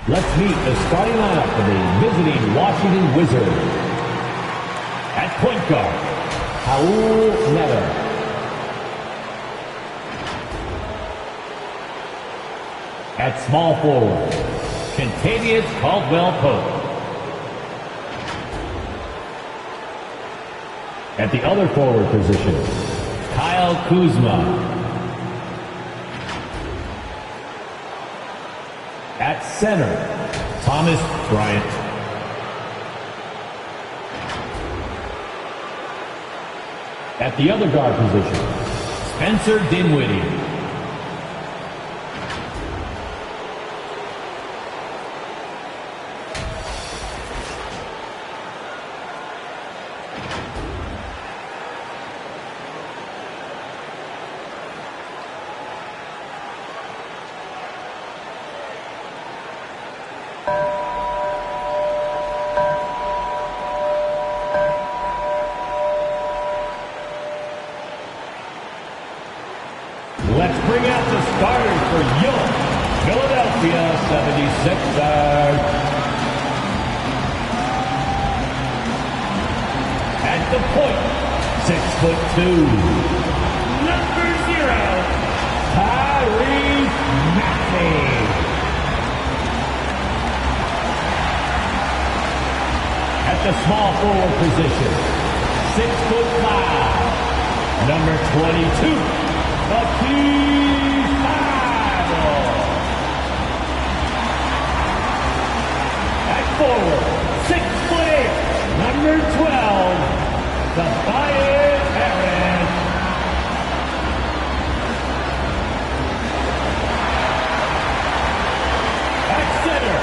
Let's meet the starting lineup for the visiting Washington Wizards. At point guard, Raul Netter. At small forward, Kentavious Caldwell-Pope. At the other forward position, Kyle Kuzma. At center, Thomas Bryant. At the other guard position, Spencer Dinwiddie. Let's bring out the starters for your Philadelphia 76ers. At the point, 6'2", number 0, Tyrese Maxey. At the small forward position, 6'5", number 22. At forward, 6'8", number 12, Tobias Harris. At center,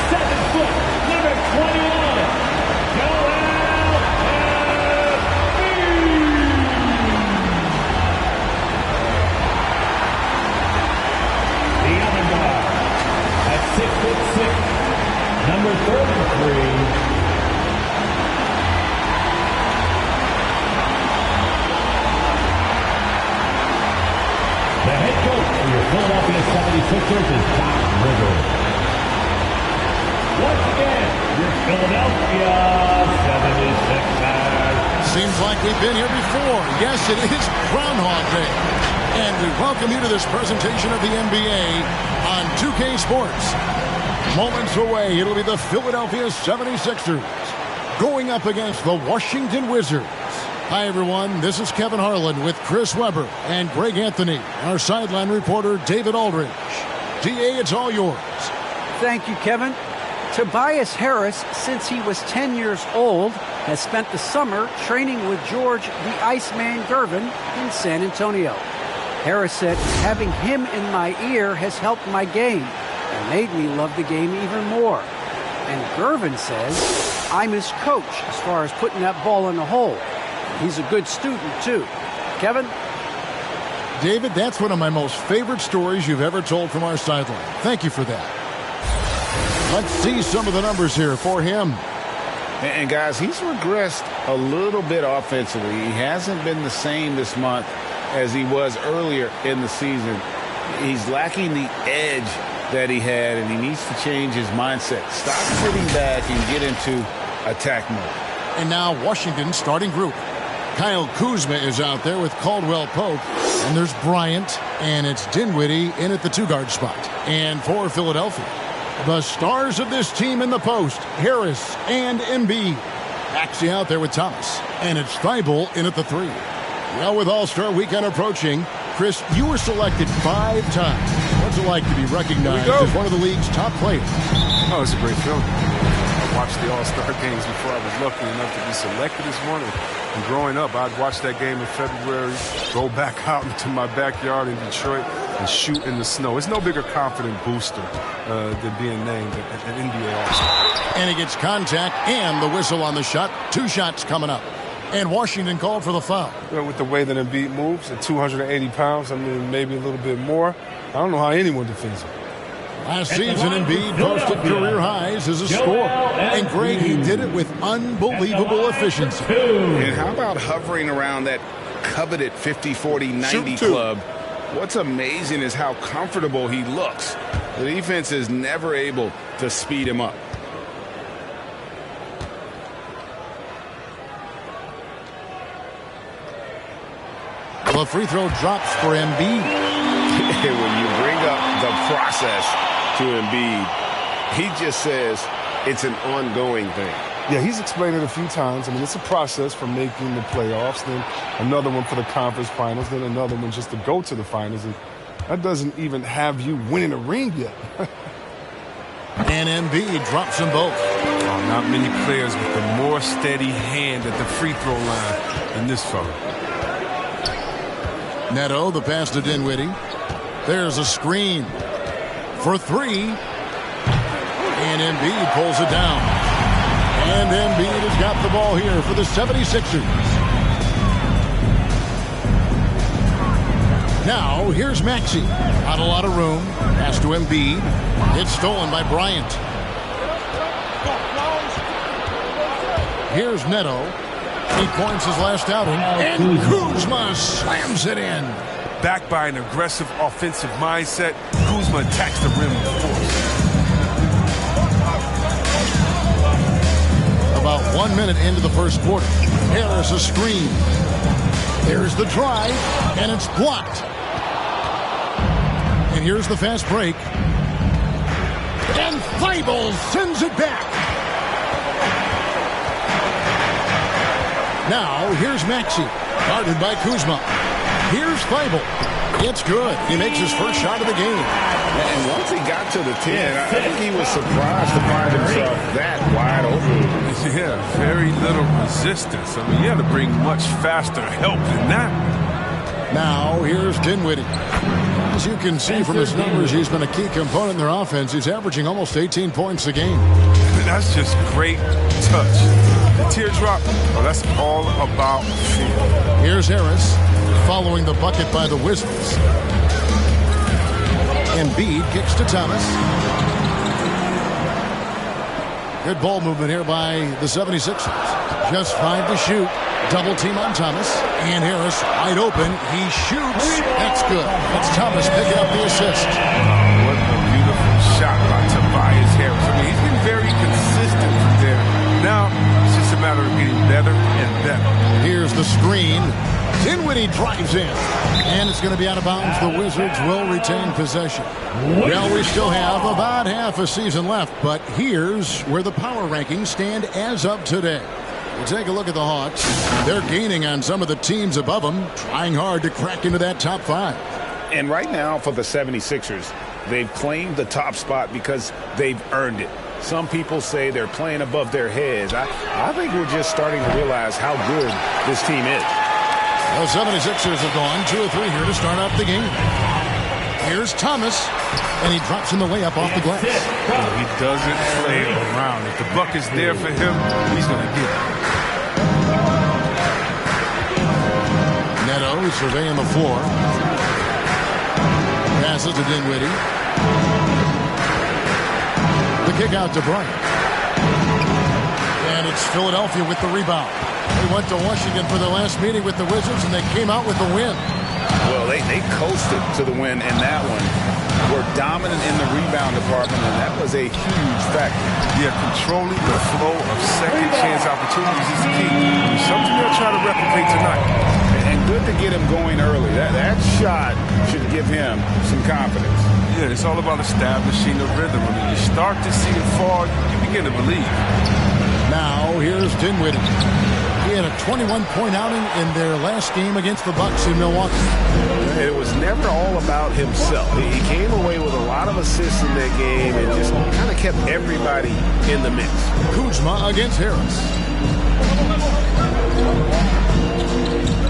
7 foot, number 21, Joel at 6'6", number 33. The head coach for your Philadelphia 76ers is Doc Rivers. Once again, your Philadelphia 76ers. Seems like we've been here before. Yes, it is Groundhog Day. And we welcome you to this presentation of the NBA on 2K Sports. Moments away, it'll be the Philadelphia 76ers going up against the Washington Wizards. Hi, everyone. This is Kevin Harlan with Chris Webber and Greg Anthony, our sideline reporter, David Aldridge. DA, it's all yours. Thank you, Kevin. Tobias Harris, since he was 10 years old, has spent the summer training with George the Iceman Gervin in San Antonio. Harris said, having him in my ear has helped my game and made me love the game even more. And Gervin says, I'm his coach as far as putting that ball in the hole. He's a good student, too. Kevin? David, that's one of my most favorite stories you've ever told from our sideline. Thank you for that. Let's see some of the numbers here for him. And guys, he's regressed a little bit offensively. He hasn't been the same this month as he was earlier in the season. He's lacking the edge that he had, and he needs to change his mindset. Stop sitting back and get into attack mode. And now Washington's starting group. Kyle Kuzma is out there with Caldwell-Pope. And there's Bryant, and it's Dinwiddie in at the 2-guard spot. And for Philadelphia, the stars of this team in the post, Harris and Embiid. Maxey out there with Thomas. And it's Thibault in at the 3. Well, with All-Star Weekend approaching, Chris, you were selected 5 times. What's it like to be recognized as one of the league's top players? Oh, it's a great feeling. I watched the All-Star games before I was lucky enough to be selected this morning. And growing up, I'd watch that game in February, go back out into my backyard in Detroit and shoot in the snow. It's no bigger confident booster than being named an NBA All-Star. And he gets contact and the whistle on the shot. 2 shots coming up. And Washington called for the foul. You know, with the way that Embiid moves at 280 pounds, I mean, maybe a little bit more, I don't know how anyone defends him. Last season, Embiid posted career highs as a scorer. And Greg, he did it with unbelievable efficiency. And how about hovering around that coveted 50-40-90 club? What's amazing is how comfortable he looks. The defense is never able to speed him up. The free throw drops for Embiid. When you bring up the process to Embiid, he just says it's an ongoing thing. Yeah, he's explained it a few times. I mean, it's a process from making the playoffs, then another one for the conference finals, then another one just to go to the finals. And that doesn't even have you winning a ring yet. And Embiid drops them both. Oh, not many players with a more steady hand at the free throw line than this fella. Neto, the pass to Dinwiddie. There's a screen for three. And Embiid pulls it down. And Embiid has got the ball here for the 76ers. Now, here's Maxey. Not a lot of room. Pass to Embiid. It's stolen by Bryant. Here's Neto. He points his last outing. And Kuzma slams it in. Backed by an aggressive offensive mindset, Kuzma attacks the rim with force. About 1 minute into the first quarter. Harris a screen. There's the drive, and it's blocked. And here's the fast break. And Thibault sends it back. Now, here's Maxey, guarded by Kuzma. Here's Thibault. It's good. He makes his first shot of the game. And once he got to the 10, I think he was surprised to find himself that wide open. Yeah, very little resistance. I mean, you had to bring much faster help than that. Now, here's Dinwiddie. As you can see from his numbers, he's been a key component in their offense. He's averaging almost 18 points a game. That's just great touch. The teardrop, oh, that's all about feel. Here's Harris following the bucket by the Wizards. Embiid kicks to Thomas. Good ball movement here by the 76ers. Just 5 to shoot. Double team on Thomas. And Harris wide open. He shoots. That's good. That's Thomas picking up the assist. What a beautiful shot by Tobias Harris. I mean, he's been very consistent from there. Now, it's just a matter of getting better and better. Here's the screen. Dinwiddie drives in. And it's going to be out of bounds. The Wizards will retain possession. Well, we still have about half a season left, but here's where the power rankings stand as of today. We'll take a look at the Hawks. They're gaining on some of the teams above them, trying hard to crack into that top 5. And right now for the 76ers, they've claimed the top spot because they've earned it. Some people say they're playing above their heads. I think we're just starting to realize how good this team is. The 76ers have gone 2 of 3 here to start off the game. Here's Thomas, and he drops in the layup off the glass. He doesn't play around. If the bucket's there for him, he's going to get it. Neto surveying the floor. Passes to Dinwiddie. The kick out to Bryant. And it's Philadelphia with the rebound. They went to Washington for their last meeting with the Wizards, and they came out with the win. Well, they coasted to the win in that one. Were dominant in the rebound department, and that was a huge factor. Yeah, controlling the flow of second chance opportunities is key. Something they'll try to replicate tonight. And good to get him going early. That shot should give him some confidence. Yeah, it's all about establishing the rhythm. I mean, you start to see it fall, you begin to believe. Now, here's Dinwiddie. He had a 21-point outing in their last game against the Bucks in Milwaukee. It was never all about himself. He came away with a lot of assists in that game and just kind of kept everybody in the mix. Kuzma against Harris.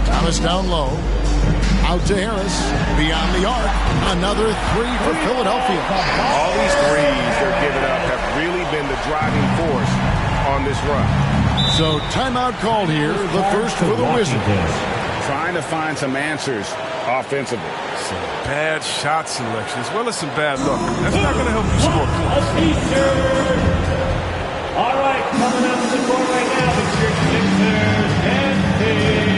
Thomas down low. Out to Harris. Beyond the arc. Another 3 for Philadelphia. All these threes they're giving up have really been the driving force on this run. So timeout called here. The first for the Wizards. Trying to find some answers offensively. Some bad shot selection as well as some bad luck. That's not going to help you score points. All right, coming up to the court right now, the Sixers and Page.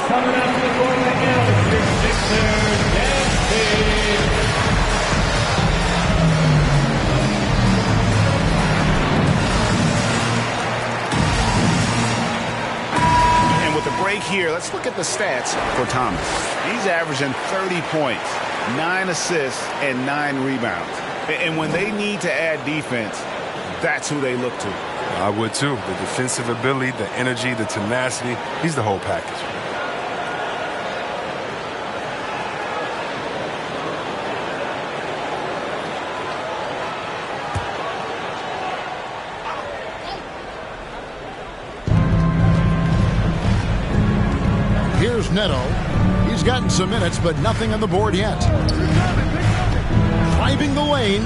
Coming out to the court right now, it's your Sixers, Dan Steve. And with the break here, let's look at the stats for Thomas. He's averaging 30 points, 9 assists, and 9 rebounds. And when they need to add defense, that's who they look to. I would too. The defensive ability, the energy, the tenacity. He's the whole package. Here's Neto. He's gotten some minutes, but nothing on the board yet. Driving the lane.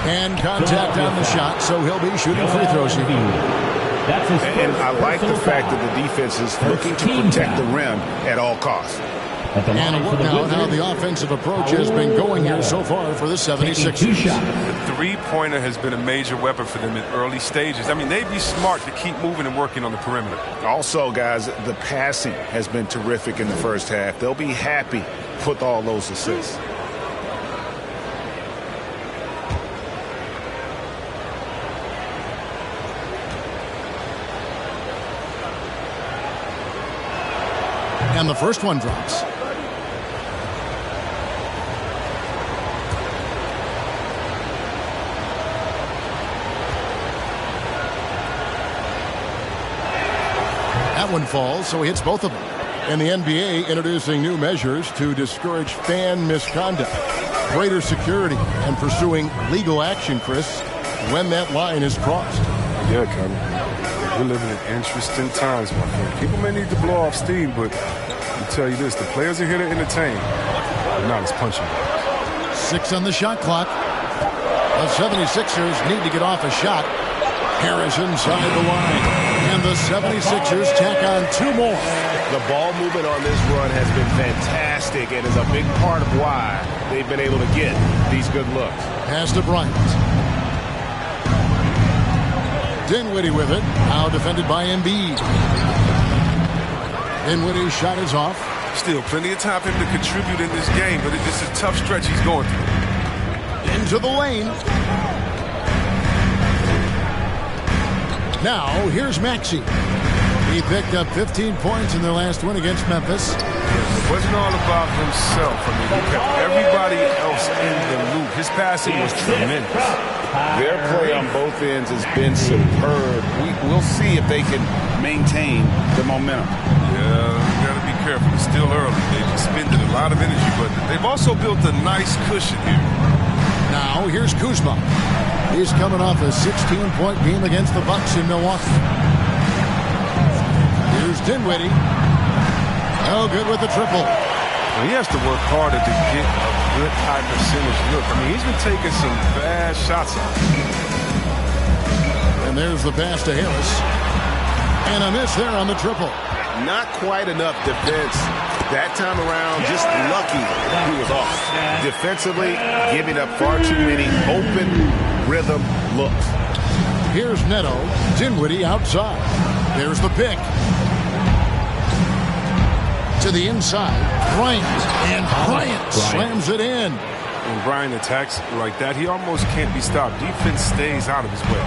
And contact on the shot, so he'll be shooting free throws here. That's his first And I like the personal fact foul. that the defense is looking to protect the rim at all costs. At the And a line look for the now at how Wizards, the offensive approach has been going here so far for the taking 2 76ers. shots. The three-pointer has been a major weapon for them in early stages. I mean, they'd be smart to keep moving and working on the perimeter. Also, guys, the passing has been terrific in the first half. They'll be happy with all those assists. And the first one drops. That one falls, so he hits both of them. And the NBA introducing new measures to discourage fan misconduct. Greater security and pursuing legal action, Chris, when that line is crossed. Yeah, Kevin. We're living in interesting times, my friend. People may need to blow off steam, but I'll tell you this, the players are here to entertain. They're not as punching. 6 on the shot clock. The 76ers need to get off a shot. Harris inside the line. And the 76ers tack on 2 more. The ball movement on this run has been fantastic and is a big part of why they've been able to get these good looks. Pass to Bryant. Dinwiddie with it. Now defended by Embiid. Dinwiddie's shot is off. Still plenty of time for him to contribute in this game, but it's a tough stretch he's going through. Into the lane. Now, here's Maxey. He picked up 15 points in their last win against Memphis. It wasn't all about himself. I mean, he kept everybody else in the loop. His passing was tremendous. Their play on both ends has been superb. We'll see if they can maintain the momentum. Yeah, you got to be careful. It's still early. They've expended a lot of energy, but they've also built a nice cushion here. Now, here's Kuzma. He's coming off a 16-point game against the Bucks in Milwaukee. Here's Dinwiddie. Oh, good with the triple. Well, he has to work harder to get a good high percentage look. I mean, he's been taking some bad shots out. And there's the pass to Harris. And a miss there on the triple. Not quite enough defense that time around. Just lucky he was off. Defensively, giving up far too many open rhythm looks. Here's Neto. Dinwiddie outside. There's the pick. To the inside. Bryant. And Bryant slams it in. When Bryant attacks like that, he almost can't be stopped. Defense stays out of his way.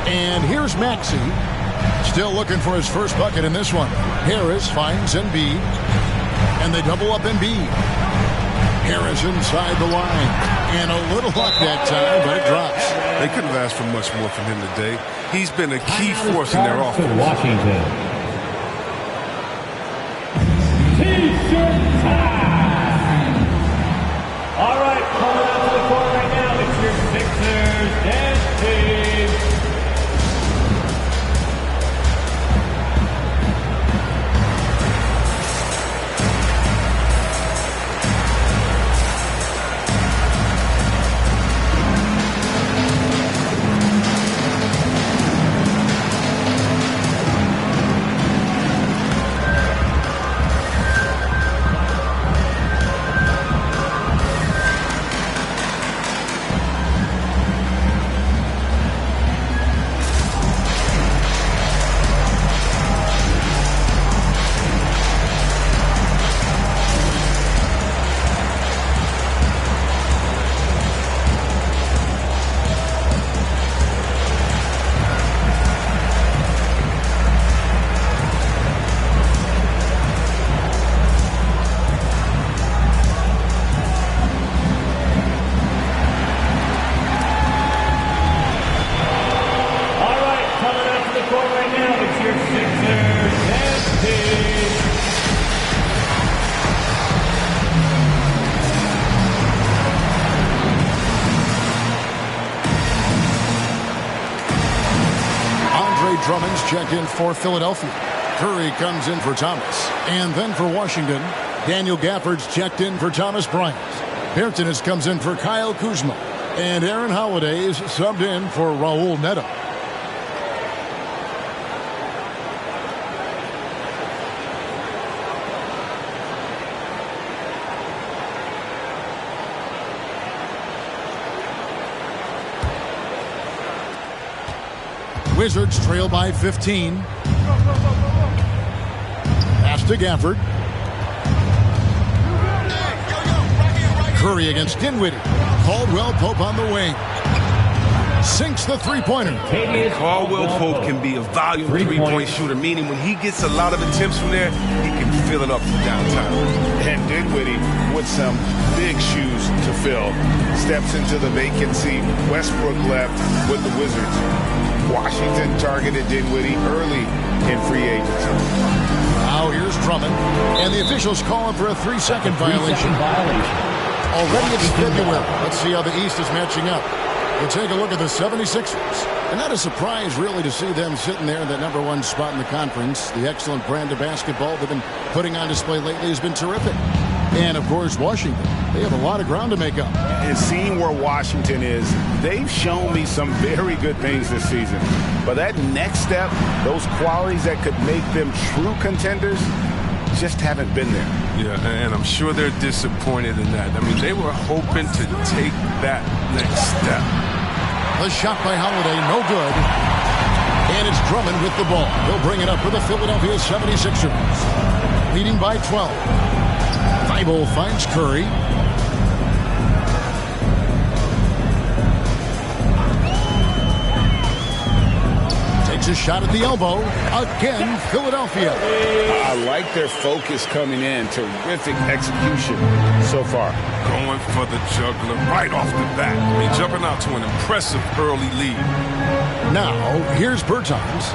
And here's Maxey. Still looking for his first bucket in this one. Harris finds Embiid. And they double up Embiid. Harris inside the line. And a little luck that time, but it drops. They couldn't have asked for much more from him today. He's been a key force in their offense. Washington. T-shirt time. All right, coming out to the court right now, it's your Sixers dance team. Drummond's checked in for Philadelphia. Curry comes in for Thomas. And then for Washington, Daniel Gafford's checked in for Thomas Bryant. Bertanes comes in for Kyle Kuzma. And Aaron Holiday is subbed in for Raul Neto. Wizards trail by 15. Pass to Gafford. Curry against Dinwiddie. Caldwell Pope on the wing. Sinks the three-pointer. Caldwell Pope can be a volume three-point shooter, meaning when he gets a lot of attempts from there, he can fill it up from downtown. And Dinwiddie, with some big shoes to fill, steps into the vacancy. Westbrook left with the Wizards. Washington targeted Dinwiddie early in free agency. Now here's Drummond, and the officials call him for a 3-second violation. Already it's February. Let's see how the East is matching up. We'll take a look at the 76ers. And not a surprise, really, to see them sitting there in that #1 spot in the conference. The excellent brand of basketball they've been putting on display lately has been terrific. And, of course, Washington. They have a lot of ground to make up. And seeing where Washington is, they've shown me some very good things this season. But that next step, those qualities that could make them true contenders, just haven't been there. Yeah, and I'm sure they're disappointed in that. I mean, they were hoping to take that next step. The shot by Holiday, no good. And it's Drummond with the ball. He'll bring it up for the Philadelphia 76ers. Leading by 12. Thibault finds Curry. Takes a shot at the elbow. Again, Philadelphia. I like their focus coming in. Terrific execution so far. Going for the juggler right off the bat. I mean, jumping out to an impressive early lead. Now, here's Bertans.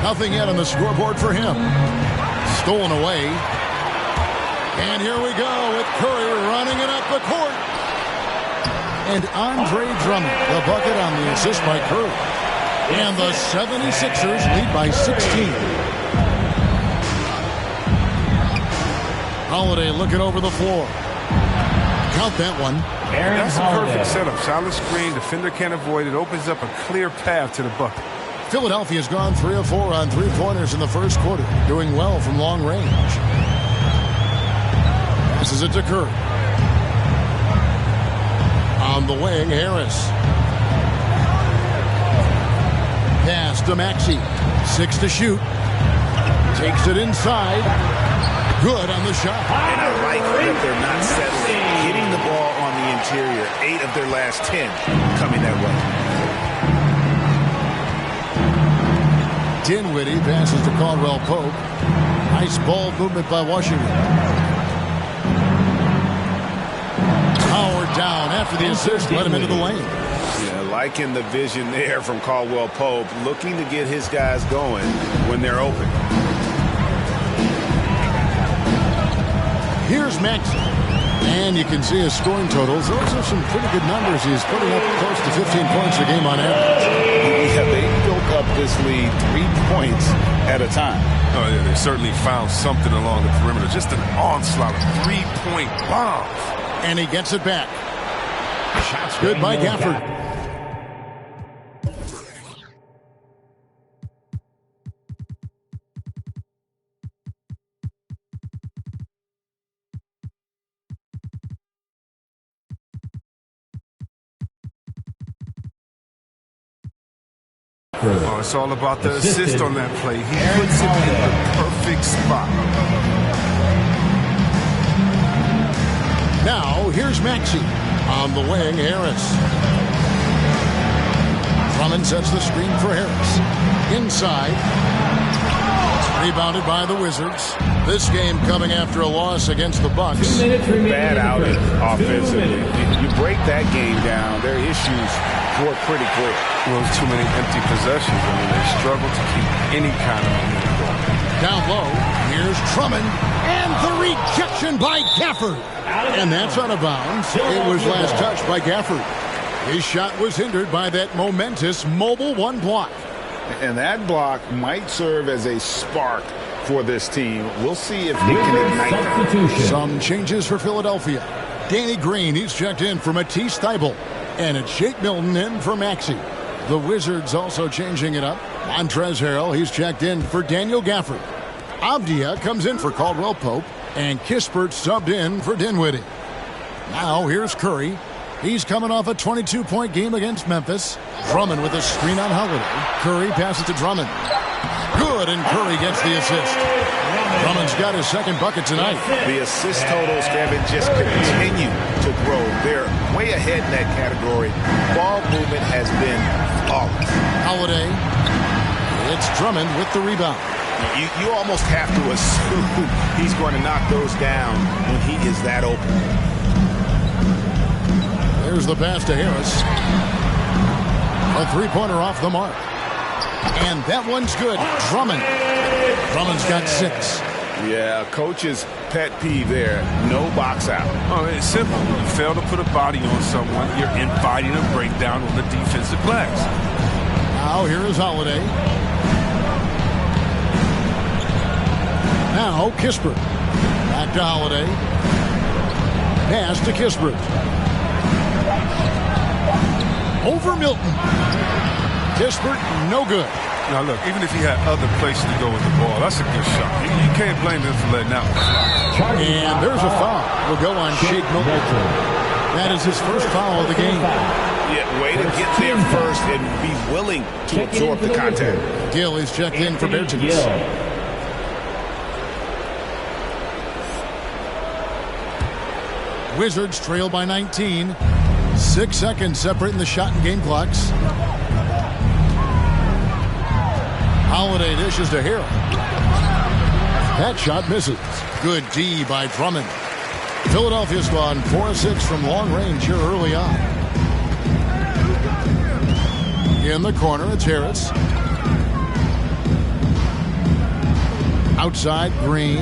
Nothing yet on the scoreboard for him. Stolen away. And here we go with Curry running it up the court. And Andre Drummond, the bucket on the assist by Curry. And the 76ers lead by 16. Holiday looking over the floor. Count that one. That's a perfect setup. Solid screen. Defender can't avoid it. Opens up a clear path to the bucket. Philadelphia's gone 3 of 4 on three-pointers in the first quarter. Doing well from long range. Passes it to Curry. On the wing, Harris. Pass to Maxey. 6 to shoot. Takes it inside. Good on the shot. And I like that they're not settling. Hitting the ball on the interior. 8 of their last 10 coming that way. Dinwiddie passes to Caldwell Pope. Nice ball movement by Washington. Howard down after the assist. Let him into the lane. Yeah, liking the vision there from Caldwell Pope. Looking to get his guys going when they're open. Here's Maxey. And you can see his scoring totals. Those are some pretty good numbers. He's putting up close to 15 points a game on average. Yeah, they built up this lead 3 points at a time. Oh, yeah, they certainly found something along the perimeter. Just an onslaught of 3-point bombs. And he gets it back. Shots good by Gafford. Oh, it's all about the assist on that play. He puts it in the perfect spot. Now, here's Maxey. On the wing, Harris. Drummond sets the screen for Harris. Inside. Rebounded by the Wizards. This game coming after a loss against the Bucks. Bad outing offensively. You break that game down, their issues were pretty clear. Well, too many empty possessions. I mean, they struggle to keep any kind of momentum going. Down low, here's Drummond. And the rejection by Gafford. And that's out of bounds. It was last touched by Gafford. His shot was hindered by that momentous mobile 1 block. And that block might serve as a spark for this team. We'll see if he can ignite that. Some changes for Philadelphia. Danny Green, he's checked in for Matisse Thybulle. And it's Jake Milton in for Maxey. The Wizards also changing it up. Montrezl Harrell, he's checked in for Daniel Gafford. Avdia comes in for Caldwell Pope. And Kispert subbed in for Dinwiddie. Now here's Curry. He's coming off a 22-point game against Memphis. Drummond with a screen on Holiday. Curry passes to Drummond. Good, and Curry gets the assist. Drummond's got his second bucket tonight. The assist totals, Kevin, just continue to grow. They're way ahead in that category. Ball movement has been flawless. Holiday. It's Drummond with the rebound. You almost have to assume he's going to knock those down when he is that open. There's the pass to Harris. A three-pointer off the mark. And that one's good. Drummond. Drummond's got 6. Yeah, coach's pet peeve there. No box out. Oh, it's simple. You fail to put a body on someone, you're inviting a breakdown on the defensive glass. Now here is Holiday. Now Kispert. Back to Holiday. Pass to Kispert. Over Milton. Kispert, no good. Now, look, even if he had other places to go with the ball, that's a good shot. You can't blame him for letting that one fly. And there's a foul. Will go on Jake Milton. That is his first foul of the game. Yeah, way to get there first and be willing to absorb the contact. Gill is checked in for Bertens. Wizards trail by 19. 6 seconds separating the shot and game clocks. Holiday dishes to Harrell. That shot misses. Good D by Drummond. Philadelphia's gone 4 of 6 from long range here early on. In the corner, it's Harris. Outside, Green.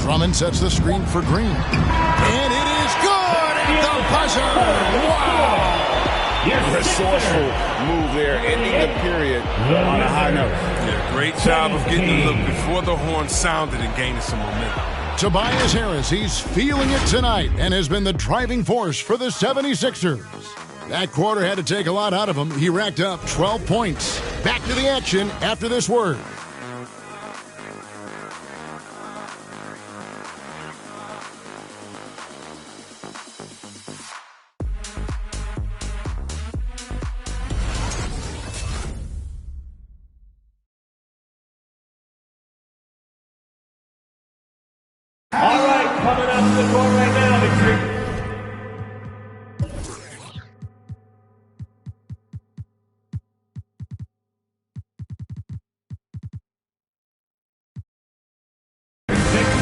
Drummond sets the screen for Green. And it is good at the buzzer. Wow! Resourceful move there, ending the period on a high note. Yeah, great job of getting the look before the horn sounded and gaining some momentum. Tobias Harris, he's feeling it tonight and has been the driving force for the 76ers. That quarter had to take a lot out of him. He racked up 12 points. Back to the action after this word. All right, coming up to the court right now, it's your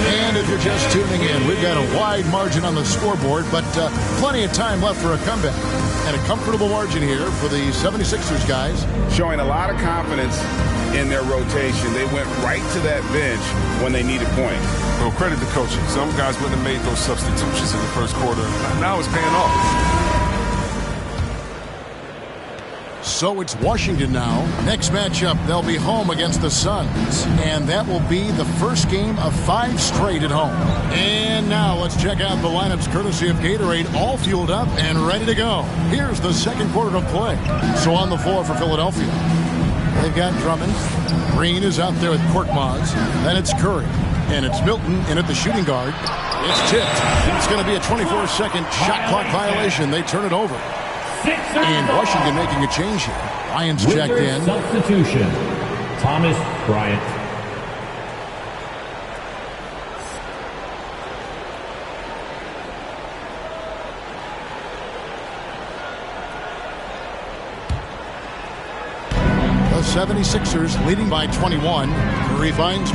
And if you're just tuning in, we've got a wide margin on the scoreboard, but plenty of time left for a comeback. And a comfortable margin here for the 76ers guys. Showing a lot of confidence in their rotation. They went right to that bench when they needed points. Well, credit to coaching. Some guys wouldn't have made those substitutions in the first quarter. Now it's paying off. So it's Washington now. Next matchup, they'll be home against the Suns. And that will be the first game of 5 straight at home. And now let's check out the lineups courtesy of Gatorade, all fueled up and ready to go. Here's the second quarter of play. So on the floor for Philadelphia, they've got Drummond. Green is out there with Korkmaz. Then it's Curry. And it's Milton in at the shooting guard. It's tipped. It's going to be a 24-second shot clock violation. They turn it over. And Washington making a change here. Ryan's checked in. Substitution, Thomas Bryant. The 76ers leading by 21. Curry finds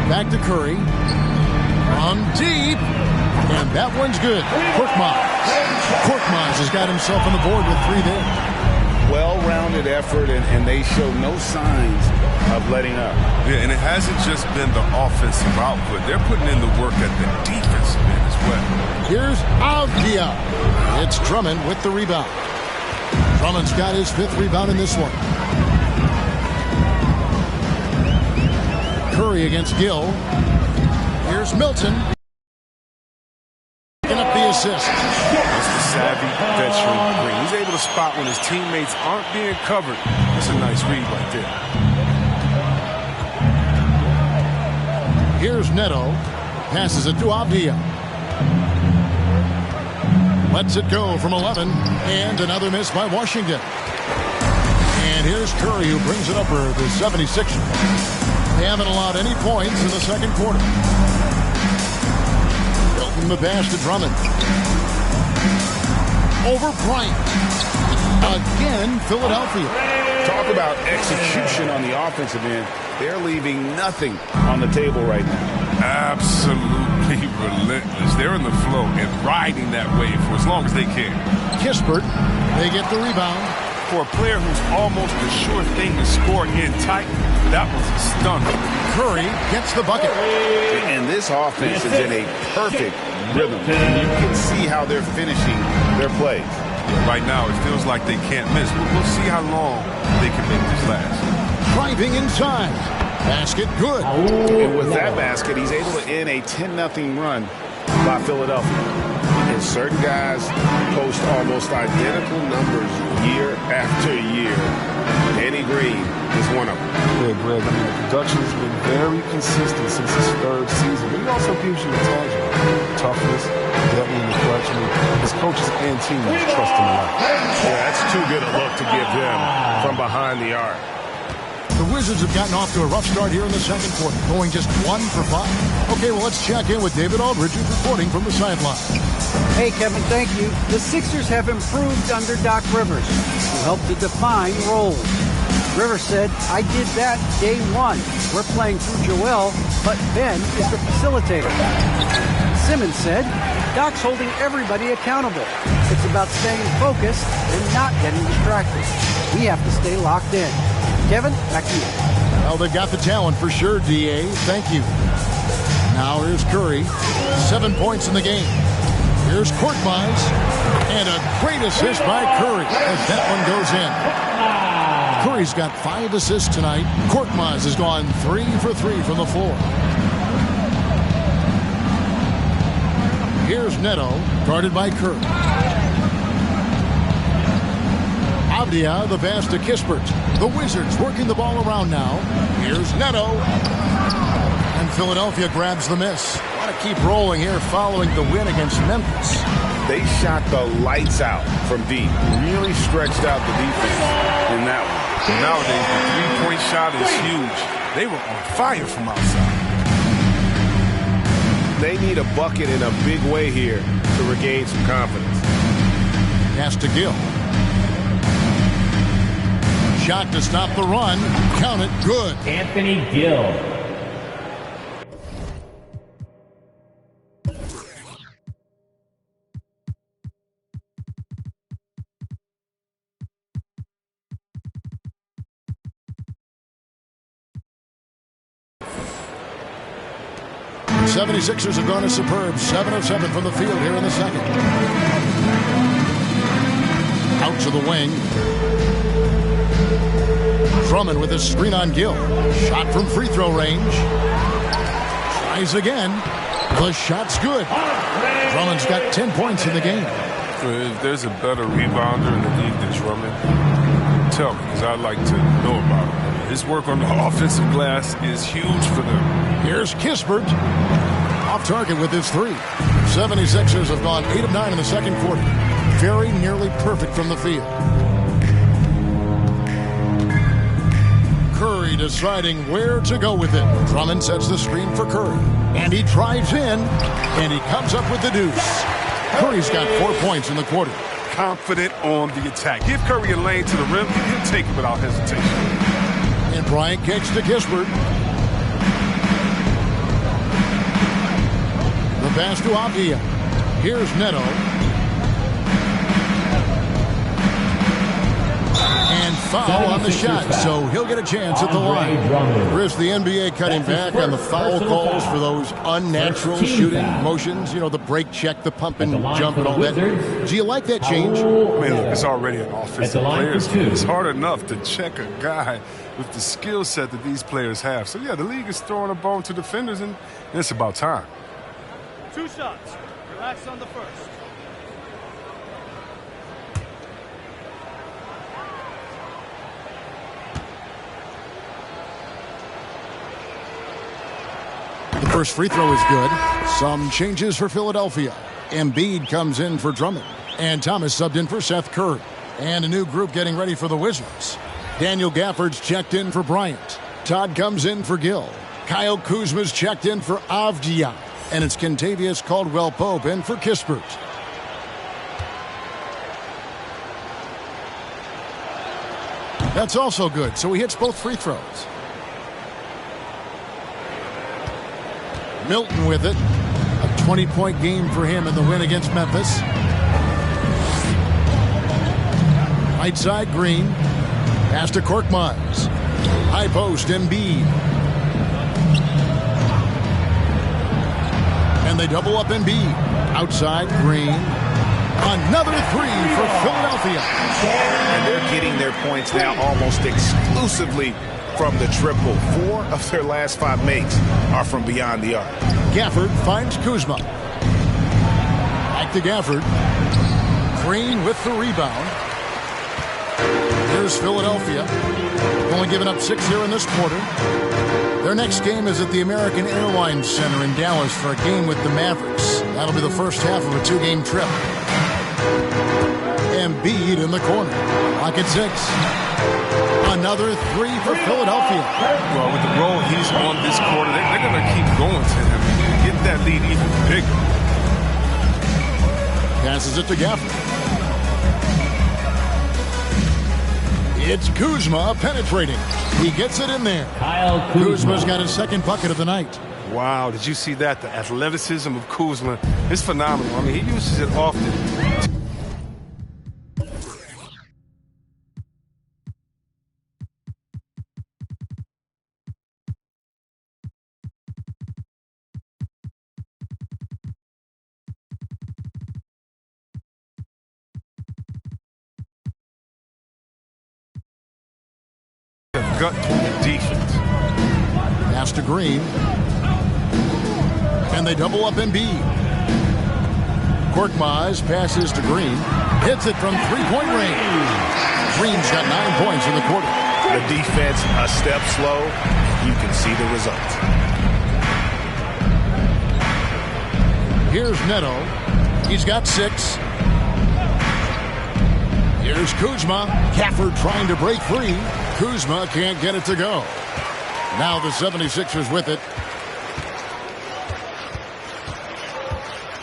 Back to Curry. From deep. And that one's good. Korkmaz has got himself on the board with 3 there. Well-rounded effort, and they show no signs of letting up. Yeah, and it hasn't just been the offensive output. They're putting in the work at the defensive end as well. Here's Avdia. It's Drummond with the rebound. Drummond's got his 5th rebound in this one. Curry against Gill. Here's Milton. Picking up the assist. That's the savvy veteran Green. He's able to spot when his teammates aren't being covered. That's a nice read right there. Here's Neto. Passes it to Avdia. Lets it go from 11. And another miss by Washington. And here's Curry, who brings it up for the 76ers. They haven't allowed any points in the second quarter. Milton the pass to Drummond. Over Bryant. Again, Philadelphia. Talk about execution on the offensive end. They're leaving nothing on the table right now. Absolutely relentless. They're in the flow and riding that wave for as long as they can. Kispert, they get the rebound. For a player who's almost a sure thing to score in tight, that was a stunner. Curry gets the bucket. And this offense is in a perfect rhythm. You can see how they're finishing their plays. Right now, it feels like they can't miss, but we'll see how long they can make this last. Driving inside. Basket good. And with that basket, he's able to end a 10-0 run by Philadelphia. And certain guys post almost identical numbers year after year. Danny Green is one of them. Yeah, Greg, I mean, the production has been very consistent since his 3rd season, but he also gives you intangible toughness, depth in the clutch. I mean, his coaches and teammates trust him a lot. Yeah, that's too good a look to give them from behind the arc. The Wizards have gotten off to a rough start here in the second quarter, going just 1 for 5. Okay, well, let's check in with David Aldridge, who's reporting from the sideline. Hey, Kevin, thank you. The Sixers have improved under Doc Rivers, who helped to define roles. Rivers said, I did that day 1. We're playing through Joel, but Ben is the facilitator. Simmons said, Doc's holding everybody accountable. It's about staying focused and not getting distracted. We have to stay locked in. Kevin, back to you. Well, they've got the talent for sure, D.A. Thank you. Now here's Curry. 7 points in the game. Here's Korkmaz. And a great assist by Curry as that one goes in. Curry's got 5 assists tonight. Korkmaz has gone 3 for 3 from the floor. Here's Neto, guarded by Curry. Avdia, the pass to Kispert. The Wizards working the ball around now. Here's Neto. And Philadelphia grabs the miss. Want to keep rolling here following the win against Memphis. They shot the lights out from deep. Really stretched out the defense in that one. Nowadays, the three-point shot is huge. They were on fire from outside. They need a bucket in a big way here to regain some confidence. Pass to Gill. Shot to stop the run. Count it. Good. Anthony Gill. The 76ers have gone a superb 7 of 7 from the field here in the second. Out to the wing. Drummond with a screen on Gill. Shot from free throw range. Tries again. The shot's good. Drummond's got 10 points in the game. If there's a better rebounder in the league than Drummond, tell me, because I'd like to know about him. His work on the offensive glass is huge for them. Here's Kispert. Off target with his 3. 76ers have gone 8 of 9 in the second quarter. Very nearly perfect from the field. Curry deciding where to go with it. Drummond sets the screen for Curry. And he drives in. And he comes up with the deuce. Curry's got 4 points in the quarter. confident on the attack. Give Curry a lane to the rim. He'll take it without hesitation. And Bryant kicks to Kirkwood. The pass to Avdia. Here's Neto. And foul on the shot, so he'll get a chance at the line. Chris, the NBA cutting back on the foul calls for those unnatural shooting motions. You know, the break check, the pump and jump and all that. Do you like that change? I mean, look, it's already an offensive player. It's hard enough to check a guy with the skill set that these players have. So, yeah, the league is throwing a bone to defenders, and it's about time. 2 shots. Relax on the first. The first free throw is good. Some changes for Philadelphia. Embiid comes in for Drummond. And Thomas subbed in for Seth Curry. And a new group getting ready for the Wizards. Daniel Gafford's checked in for Bryant. Todd comes in for Gill. Kyle Kuzma's checked in for Avdia. And it's Kentavious Caldwell-Pope in for Kispert. That's also good, so he hits both free throws. Milton with it. A 20-point game for him in the win against Memphis. Right side, Green. Pass to Korkmaz. High post, Embiid. And they double up Embiid. Outside, Green. Another three for Philadelphia. And they're getting their points now almost exclusively from the triple. 4 of their last 5 makes are from beyond the arc. Gafford finds Kuzma. Back to Gafford. Green with the rebound. Here's Philadelphia. Only giving up 6 here in this quarter. Their next game is at the American Airlines Center in Dallas for a game with the Mavericks. That'll be the first half of a 2-game trip. Embiid in the corner. Lock at 6. Another 3 for Philadelphia. Well, with the role he's on this quarter, they're going to keep going to him and get that lead even bigger. Passes it to Gafford. It's Kuzma penetrating. He gets it in there. Kuzma's got his second bucket of the night. Wow, did you see that? The athleticism of Kuzma is phenomenal. I mean, he uses it often. Gut to the defense. Pass to Green. And they double up Embiid. Korkmaz passes to Green. Hits it from 3-point range. Green's got 9 points in the quarter. The defense a step slow. You can see the result. Here's Neto. He's got 6. Here's Kuzma. Gafford trying to break free. Kuzma can't get it to go. Now the 76ers with it.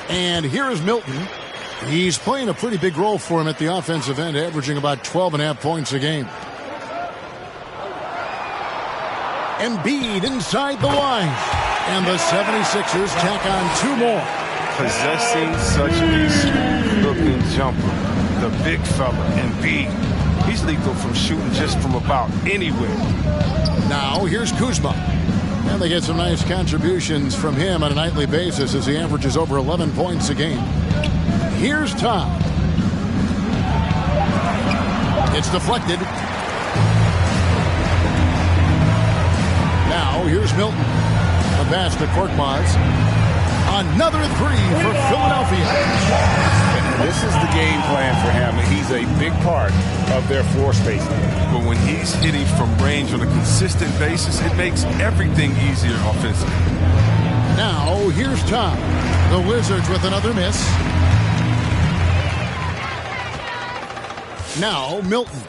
And here is Milton. He's playing a pretty big role for him at the offensive end, averaging about 12.5 points a game. Embiid inside the line. And the 76ers tack on 2 more. Possessing such a smooth-looking jumper. The big fella, Embiid. He's lethal from shooting just from about anywhere. Now here's Kuzma. And they get some nice contributions from him on a nightly basis as he averages over 11 points a game. Here's Todd. It's deflected. Now here's Milton. A pass to Korkmaz. Another 3 for Philadelphia. This is the game plan for him. He's a big part of their floor spacing. But when he's hitting from range on a consistent basis, it makes everything easier offensively. Now, here's Tom. The Wizards with another miss. Now, Milton.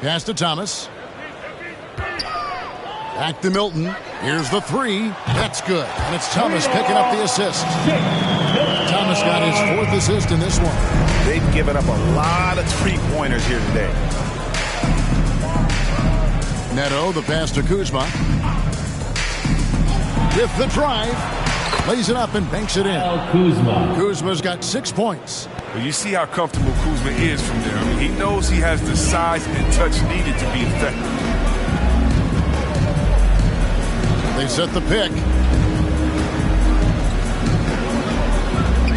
Pass to Thomas. Back to Milton. Here's the 3. That's good. And it's Thomas picking up the assist. Thomas Thomas got his 4th assist in this one. They've given up a lot of three-pointers here today. Neto, the pass to Kuzma. With the drive. Lays it up and banks it in. Kuzma. Kuzma's got 6 points. Well, you see how comfortable Kuzma is from there. I mean, he knows he has the size and touch needed to be effective. They set the pick.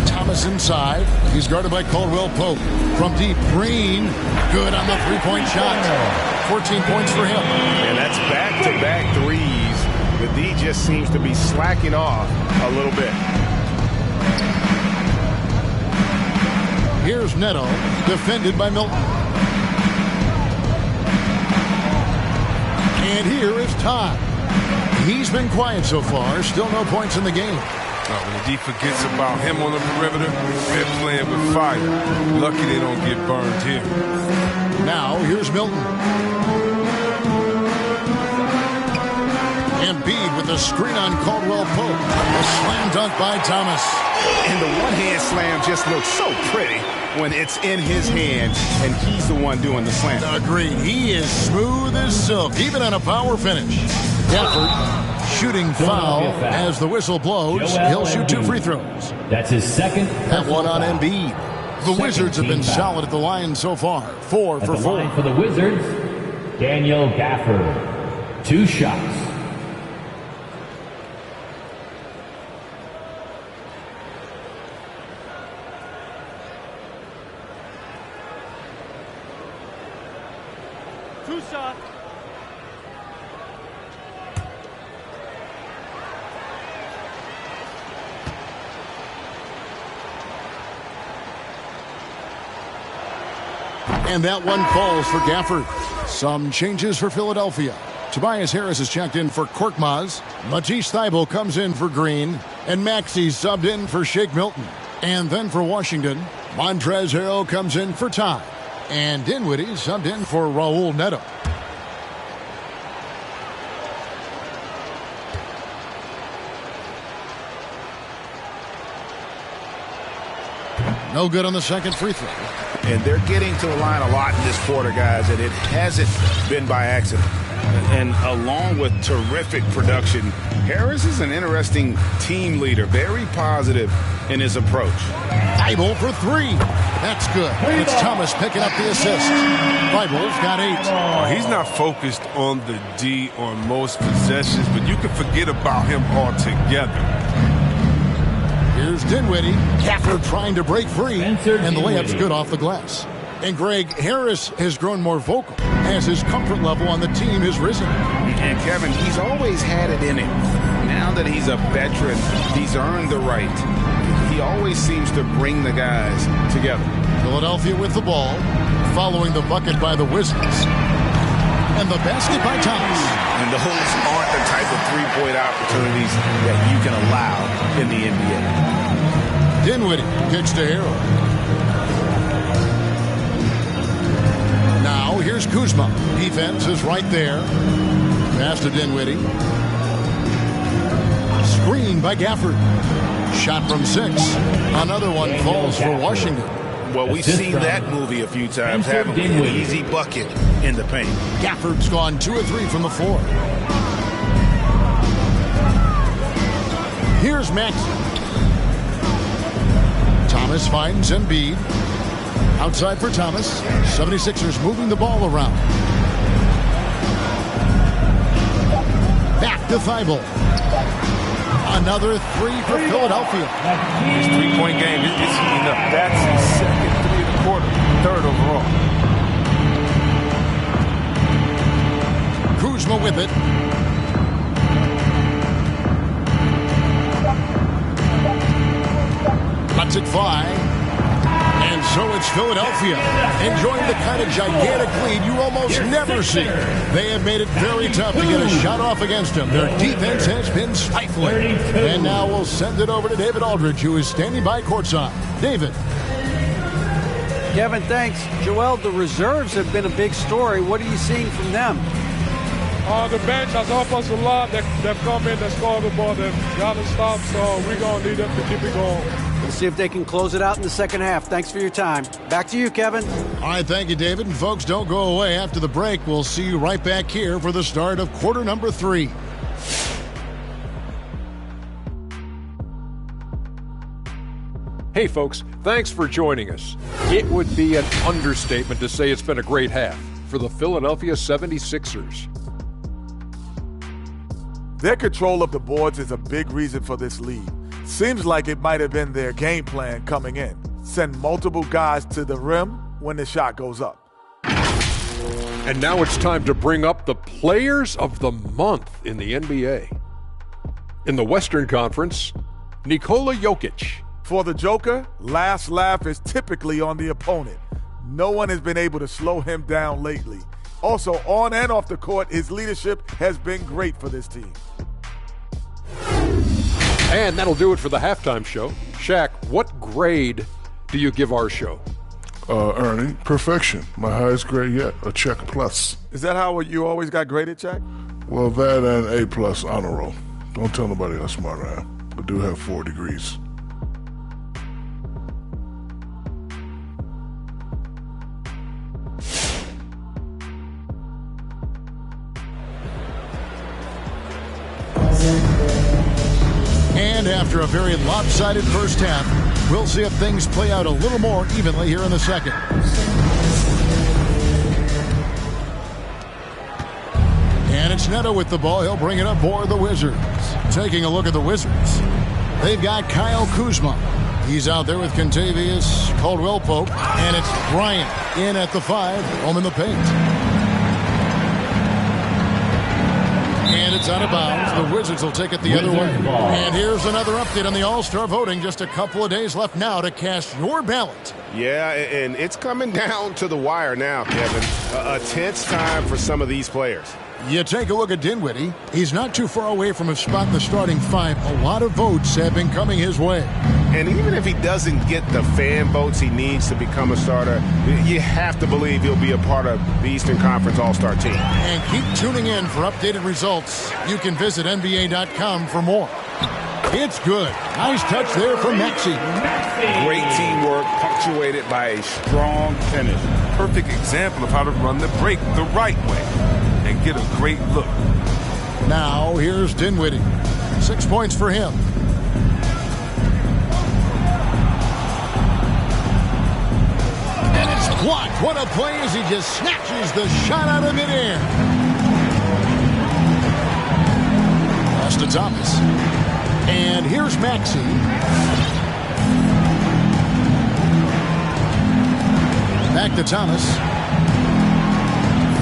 Thomas inside. He's guarded by Caldwell Pope. From deep, Green. Good on the three-point shot. 14 points for him. And that's back-to-back threes. But D just seems to be slacking off a little bit. Here's Neto, defended by Milton. And here is Todd. He's been quiet so far. Still no points in the game. When the D forgets about him on the perimeter, they're playing with fire. Lucky they don't get burned here. Now, here's Milton. Embiid with a screen on Caldwell Pope. A slam dunk by Thomas. And the one-hand slam just looks so pretty when it's in his hand and he's the one doing the slam. Agreed. He is smooth as silk, even on a power finish. Gafford shooting foul as the whistle blows. He'll shoot 2 free throws. That's his 2nd. That one on Embiid. The Wizards have been solid at the line so far. 4 for 4. For the Wizards, Daniel Gafford. 2 shots. Shot. And that one falls for Gafford. Some changes for Philadelphia. Tobias Harris is checked in for Korkmaz. Matisse Thybulle comes in for Green. And Maxey subbed in for Shake Milton. And then for Washington, Montrezl Harrell comes in for Todd. And Dinwiddie subbed in for Raul Neto. No good on the second free throw. And they're getting to the line a lot in this quarter, guys, and it hasn't been by accident. And along with terrific production, Harris is an interesting team leader, very positive in his approach. Thybulle for 3. That's good. It's Thomas picking up the assist. Thybulle's got 8. He's not focused on the D on most possessions, but you can forget about him altogether. Here's Dinwiddie. Gafford trying to break free. And the layup's good off the glass. And Greg, Harris has grown more vocal as his comfort level on the team has risen. And Kevin, he's always had it in him. Now that he's a veteran, he's earned the right. He always seems to bring the guys together. Philadelphia with the ball, following the bucket by the Wizards. And the basket by Thomas. And those aren't the type of three-point opportunities that you can allow in the NBA. Dinwiddie kicks to Harrell. Now here's Kuzma. Defense is right there. Pass to Dinwiddie. Screen by Gafford. Shot from 6. Another one falls for Washington. Well, we've seen that movie a few times, having an easy bucket in the paint. Gafford's gone 2 of 3 from the floor. Here's Maxey. Thomas finds Embiid. Outside for Thomas. 76ers moving the ball around. Back to Thybulle. Another 3 for Philadelphia. His three-point game is heating up. That's his second 3 of the quarter, 3rd overall. Kuzma with it. Lets it fly. And so it's Philadelphia enjoying the kind of gigantic lead you almost never see. They have made it very tough to get a shot off against them. Their defense has been stifling. And now we'll send it over to David Aldridge, who is standing by courtside. David. Kevin, thanks. Joel, the reserves have been a big story. What are you seeing from them? The bench has helped us a lot. They've come in, they scored the ball, they've got to stop, so we're going to need them to keep it going. We'll see if they can close it out in the second half. Thanks for your time. Back to you, Kevin. All right, thank you, David. And folks, don't go away. After the break, we'll see you right back here for the start of quarter number 3. Hey folks, thanks for joining us. It would be an understatement to say it's been a great half for the Philadelphia 76ers. Their control of the boards is a big reason for this lead. Seems like it might have been their game plan coming in. Send multiple guys to the rim when the shot goes up. And now it's time to bring up the Players of the Month in the NBA. In the Western Conference, Nikola Jokic. For the Joker, last laugh is typically on the opponent. No one has been able to slow him down lately. Also, on and off the court, his leadership has been great for this team. And that'll do it for the halftime show. Shaq, what grade do you give our show? Ernie, perfection. My highest grade yet, a check plus. Is that how you always got graded, Shaq? Well, that and A plus honor roll. Don't tell nobody how smart I am. I do have 4 degrees. And after a very lopsided first half, we'll see if things play out a little more evenly here in the second. And it's Neto with the ball. He'll bring it up for the Wizards. Taking a look at the Wizards, they've got Kyle Kuzma. He's out there with Kentavious Caldwell-Pope. And it's Bryant in at the 5, home in the paint. And it's out of bounds. The Wizards will take it the other way. And here's another update on the All-Star voting. Just a couple of days left now to cast your ballot. Yeah, and it's coming down to the wire now, Kevin. A tense time for some of these players. You take a look at Dinwiddie. He's not too far away from his spot in the starting 5. A lot of votes have been coming his way. And even if he doesn't get the fan votes he needs to become a starter, you have to believe he'll be a part of the Eastern Conference All-Star team. And keep tuning in for updated results. You can visit NBA.com for more. It's good. Nice touch there from Maxey. Great teamwork punctuated by a strong finish. Perfect example of how to run the break the right way and get a great look. Now here's Dinwiddie. 6 points for him. And it's blocked. What a play as he just snatches the shot out of midair. Pass to Thomas. And here's Maxey. Back to Thomas.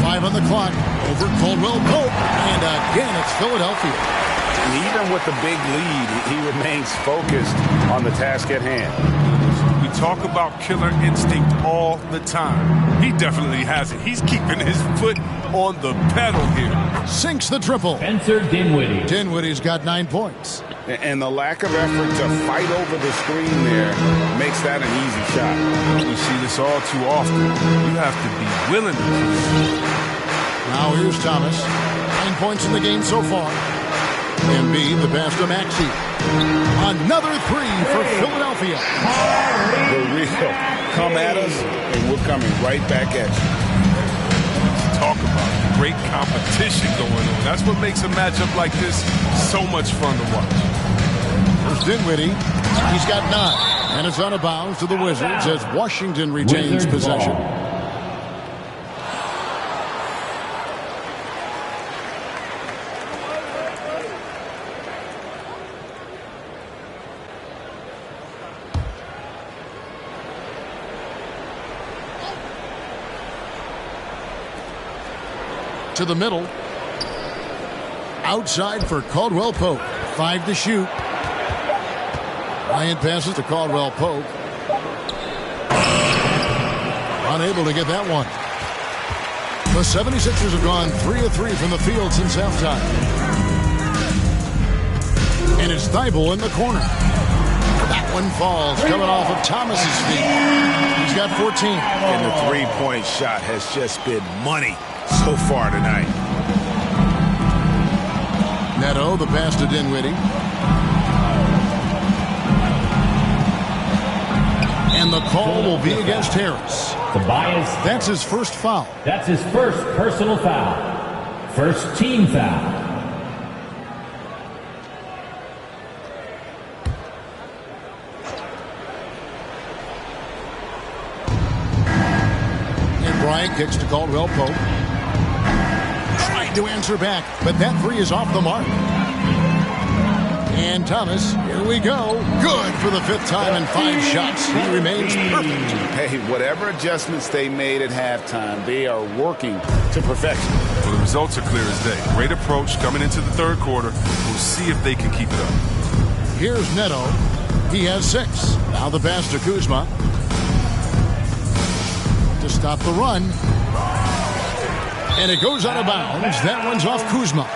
5 on the clock. Over Caldwell-Pope. And again, it's Philadelphia. And even with the big lead, he remains focused on the task at hand. We talk about killer instinct all the time. He definitely has it. He's keeping his foot on the pedal here. Sinks the triple. Spencer Dinwiddie. Dinwiddie's got 9 points. And the lack of effort to fight over the screen there makes that an easy shot. We see this all too often. You have to be willing to do it. Now here's Thomas. 9 points in the game so far. Embiid, the pass to Maxey. Another 3 for Philadelphia. The real come at us, and we're coming right back at you. Talk about great competition going on. That's what makes a matchup like this so much fun to watch. There's Dinwiddie. He's got 9. And it's out of bounds to the Wizards as Washington retains possession. To the middle. Outside for Caldwell-Pope. 5 to shoot. Bryant passes to Caldwell-Pope. Unable to get that one. The 76ers have gone 3 of 3 from the field since halftime. And it's Thibault in the corner. That one falls, coming off of Thomas's feet. He's got 14. And the three-point shot has just been money so far tonight. Neto, the pass to Dinwiddie. And the call will be against Harris. Tobias. That's his first foul. That's his first personal foul. First team foul. And Bryant kicks to Caldwell Pope. Tried to answer back, but that three is off the mark. And Thomas, here we go. Good for the fifth time in 5 shots. He remains perfect. Hey, whatever adjustments they made at halftime, they are working to perfection. Well, the results are clear as day. Great approach coming into the third quarter. We'll see if they can keep it up. Here's Neto. He has 6. Now the pass to Kuzma. To stop the run. And it goes out of bounds. That one's off Kuzma.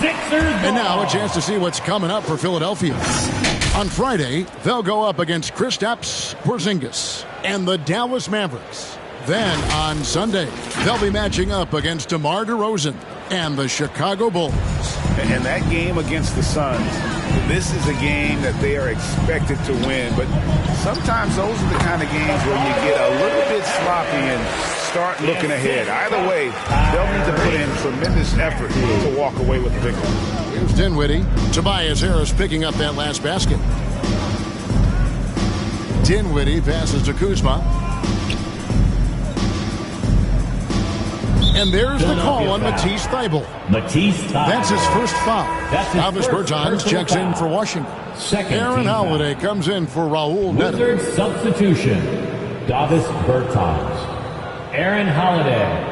And now a chance to see what's coming up for Philadelphia. On Friday, they'll go up against Kristaps Porzingis and the Dallas Mavericks. Then on Sunday, they'll be matching up against DeMar DeRozan and the Chicago Bulls. And that game against the Suns, this is a game that they are expected to win. But sometimes those are the kind of games where you get a little bit sloppy and start looking ahead. Either way, they'll need to put in tremendous effort to walk away with the victory. Here's Dinwiddie. Tobias Harris picking up that last basket. Dinwiddie passes to Kuzma. And there's the call on Matisse Thybulle. That's his first foul. Davis Bertans checks in for Washington. Aaron Holiday comes in for Raul Neto. Wizards substitution. Davis Bertans. Aaron Holiday.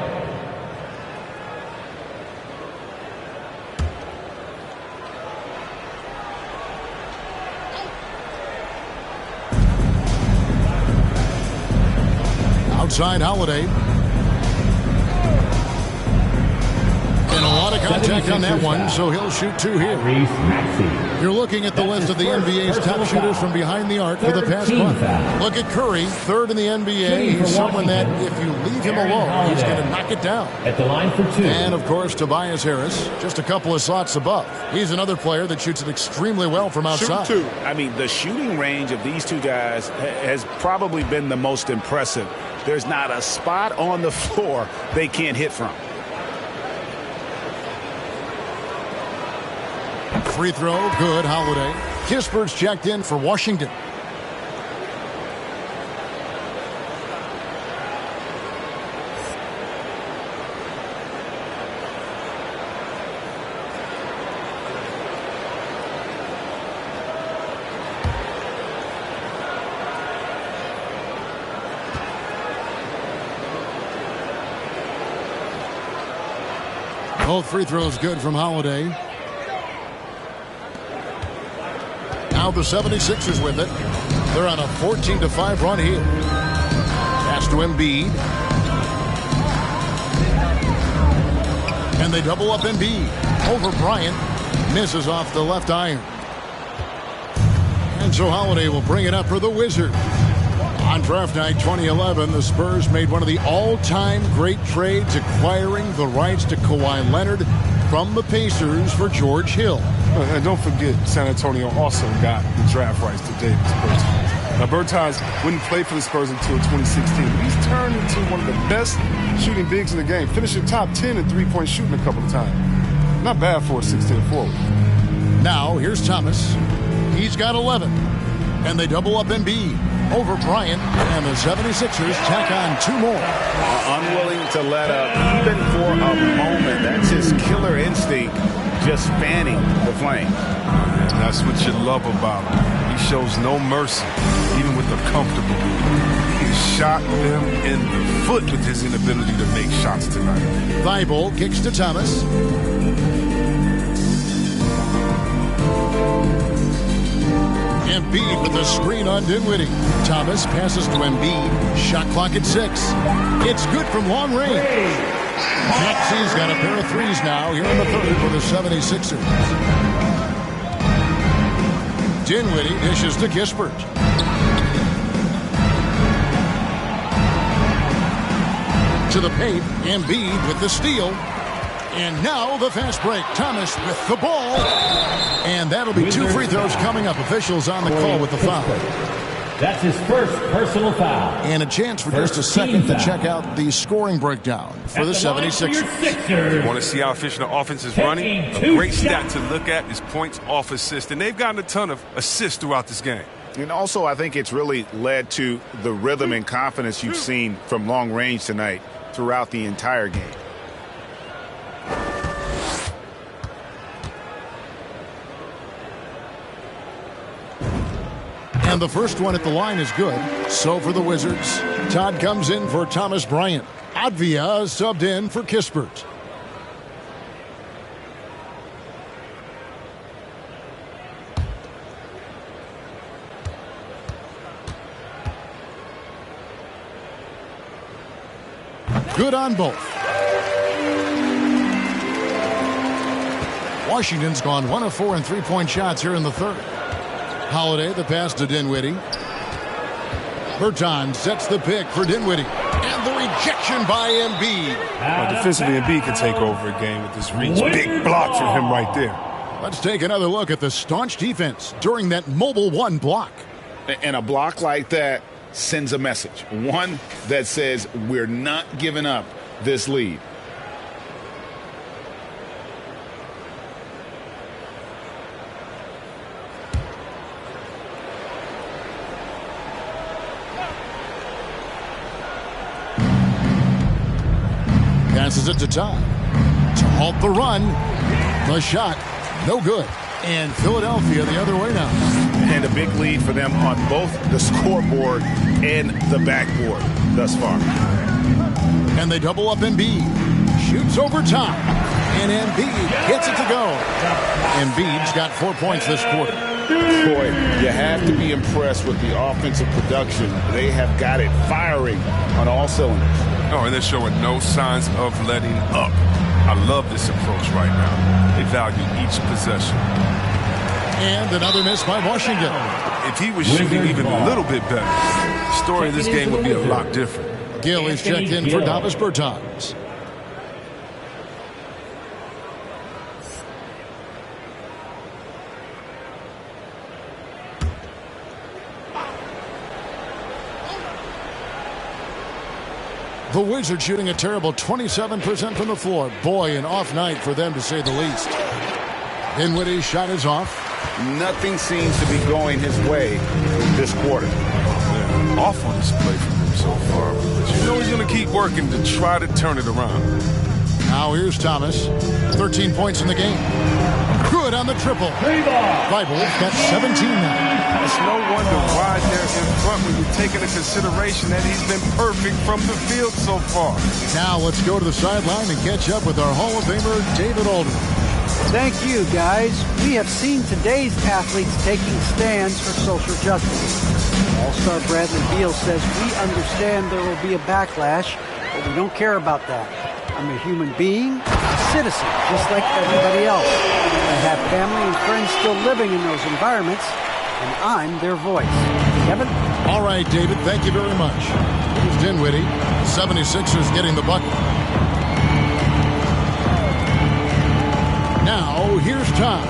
Outside Holiday. And a lot of contact on that one, so he'll shoot 2 here. You're looking at the list of the NBA's top shooters from behind the arc for the past month. Look at Curry, 3rd in the NBA. He's someone that, if you leave him alone, he's going to knock it down. At the line for 2. And, of course, Tobias Harris, just a couple of slots above. He's another player that shoots it extremely well from outside. Shoot 2. I mean, the shooting range of these two guys has probably been the most impressive. There's not a spot on the floor they can't hit from. Free throw, good, Holiday. Kispert's checked in for Washington. Both free throws good from Holiday. Now the 76ers with it. They're on a 14-5 run here. Pass to Embiid. And they double up Embiid. Over Bryant. Misses off the left iron. And so Holiday will bring it up for the Wizards. On draft night 2011, the Spurs made one of the all-time great trades, acquiring the rights to Kawhi Leonard from the Pacers for George Hill. And don't forget, San Antonio also got the draft rights to Davis Bertans. Now, Bertans wouldn't play for the Spurs until 2016. He's turned into one of the best shooting bigs in the game, finishing top 10 in three-point shooting a couple of times. Not bad for a 16 forward. Now, here's Thomas. He's got 11. And they double up Embiid over Bryant, and the 76ers tack on 2 more. Unwilling to let up even for a moment. That's his killer instinct, just fanning the flame. And that's what you love about him. He shows no mercy, even with the comfortable. He shot them in the foot with his inability to make shots tonight. Thybulle kicks to Thomas. Embiid with a screen on Dinwiddie. Thomas passes to Embiid. Shot clock at 6. It's good from long range. Maxey's got a pair of threes now here in the third for the 76ers. Dinwiddie dishes to Kispert. To the paint. Embiid with the steal. And now the fast break. Thomas with the ball. And that'll be 2 free throws coming up. Officials on the call with the foul. That's his first personal foul. And a chance for just a second to check out the scoring breakdown for the 76ers. You want to see how efficient the offense is running? A great stat to look at is points off assist. And they've gotten a ton of assists throughout this game. And also, I think it's really led to the rhythm and confidence you've seen from long range tonight throughout the entire game. And the first one at the line is good. So for the Wizards, Todd comes in for Thomas Bryant. Advia subbed in for Kispert. Good on both. Washington's gone 1 of 4 in three-point shots here in the third. Holiday, the pass to Dinwiddie. Berton sets the pick for Dinwiddie. And the rejection by Embiid. Well, defensively, Embiid can take over a game with this reach. Big block from him right there. Let's take another look at the staunch defense during that mobile one block. And a block like that sends a message. One that says we're not giving up this lead. Passes it to Todd to halt the run. The shot, no good. And Philadelphia the other way now. And a big lead for them on both the scoreboard and the backboard thus far. And they double up Embiid. Shoots over top. And Embiid gets it to go. Embiid's got 4 points this quarter. Boy, you have to be impressed with the offensive production. They have got it firing on all cylinders. Oh, and they're showing no signs of letting up. I love this approach right now. They value each possession. And another miss by Washington. If he was shooting even a little bit better, the story of this game would be a lot different. Gill is checked in for Davis Bertans. The Wizards shooting a terrible 27% from the floor. Boy, an off night for them, to say the least. Dinwiddie's shot is off. Nothing seems to be going his way this quarter. Awful display from him so far. But you know he's going to keep working to try to turn it around. Now here's Thomas. 13 points in the game. Good on the triple. Bibles got 17 now. It's no wonder why they're in front when you take into consideration that he's been perfect from the field so far. Now let's go to the sideline and catch up with our Hall of Famer, David Aldridge. Thank you, guys. We have seen today's athletes taking stands for social justice. All-star Bradley Beal says, we understand there will be a backlash, but we don't care about that. I'm a human being, a citizen, just like everybody else. I have family and friends still living in those environments, and I'm their voice. Kevin? All right, David, thank you very much. Here's Dinwiddie. 76ers getting the bucket. Now, here's Tom.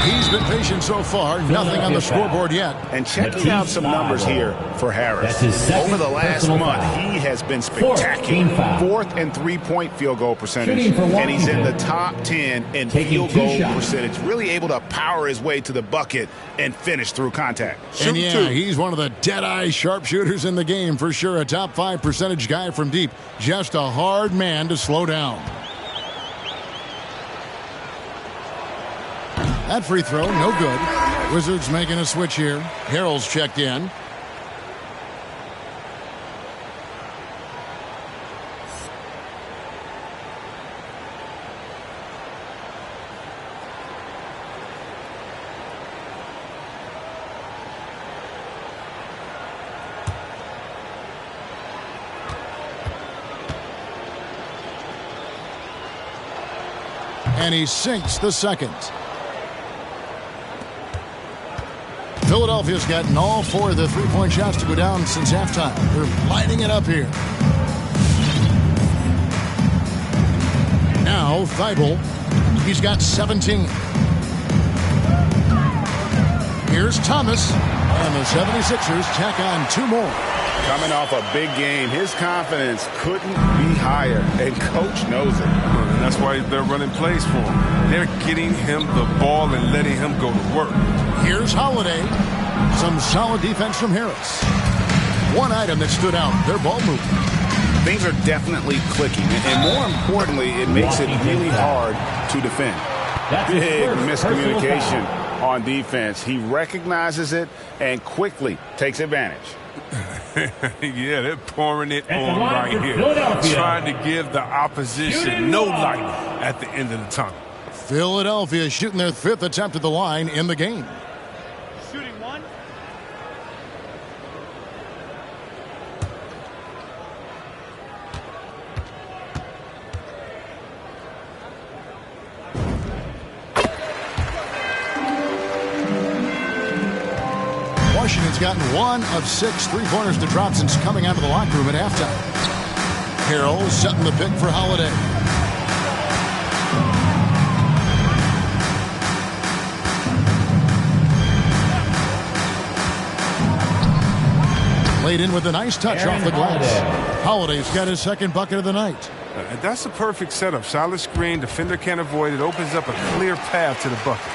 He's been patient so far. Nothing on the scoreboard yet. And checking out some numbers here for Harris. Over the last month, he has been spectacular. Fourth and three-point field goal percentage. And he's in the top 10 in field goal percentage. Really able to power his way to the bucket and finish through contact. And yeah, he's one of the dead-eye sharpshooters in the game for sure. A top 5 percentage guy from deep. Just a hard man to slow down. That free throw, no good. Wizards making a switch here. Harrell's checked in. And he sinks the second. Philadelphia's gotten all 4 of the three-point shots to go down since halftime. They're lighting it up here. Now, Thibault. He's got 17. Here's Thomas. And the 76ers tack on 2 more. Coming off a big game, his confidence couldn't be higher, and Coach knows it. And that's why they're running plays for him. They're getting him the ball and letting him go to work. Here's Holiday. Some solid defense from Harris. One item that stood out, their ball movement. Things are definitely clicking, and more importantly, it makes it really hard to defend. Big miscommunication on defense. He recognizes it and quickly takes advantage. Yeah, they're pouring it on right here. Trying to give the opposition no light at the end of the tunnel. Philadelphia shooting their 5th attempt at the line in the game. Shooting 1. Washington's gotten 1 of 6 3-pointers to drop since coming out of the locker room at halftime. Harrell setting the pick for Holiday. Laid in with a nice touch off the glass. Holiday's got his 2nd bucket of the night. That's a perfect setup. Solid screen, defender can't avoid it. Opens up a clear path to the bucket.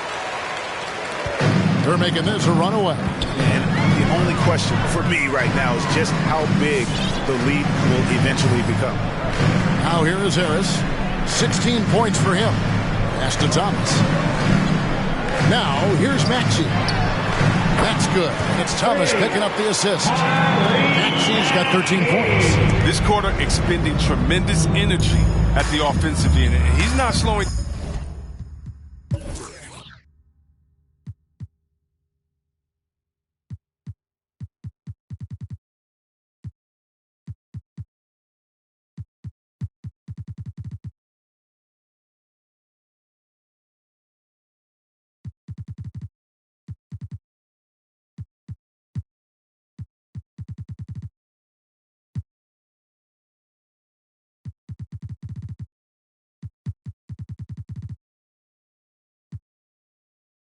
They're making this a runaway. And the only question for me right now is just how big the lead will eventually become. Now here is Harris. 16 points for him. Pass to Thomas. Now here's Maxey. That's good. And it's Thomas picking up the assist. Maxey's got 13 points. This quarter expending tremendous energy at the offensive end. And he's not slowing.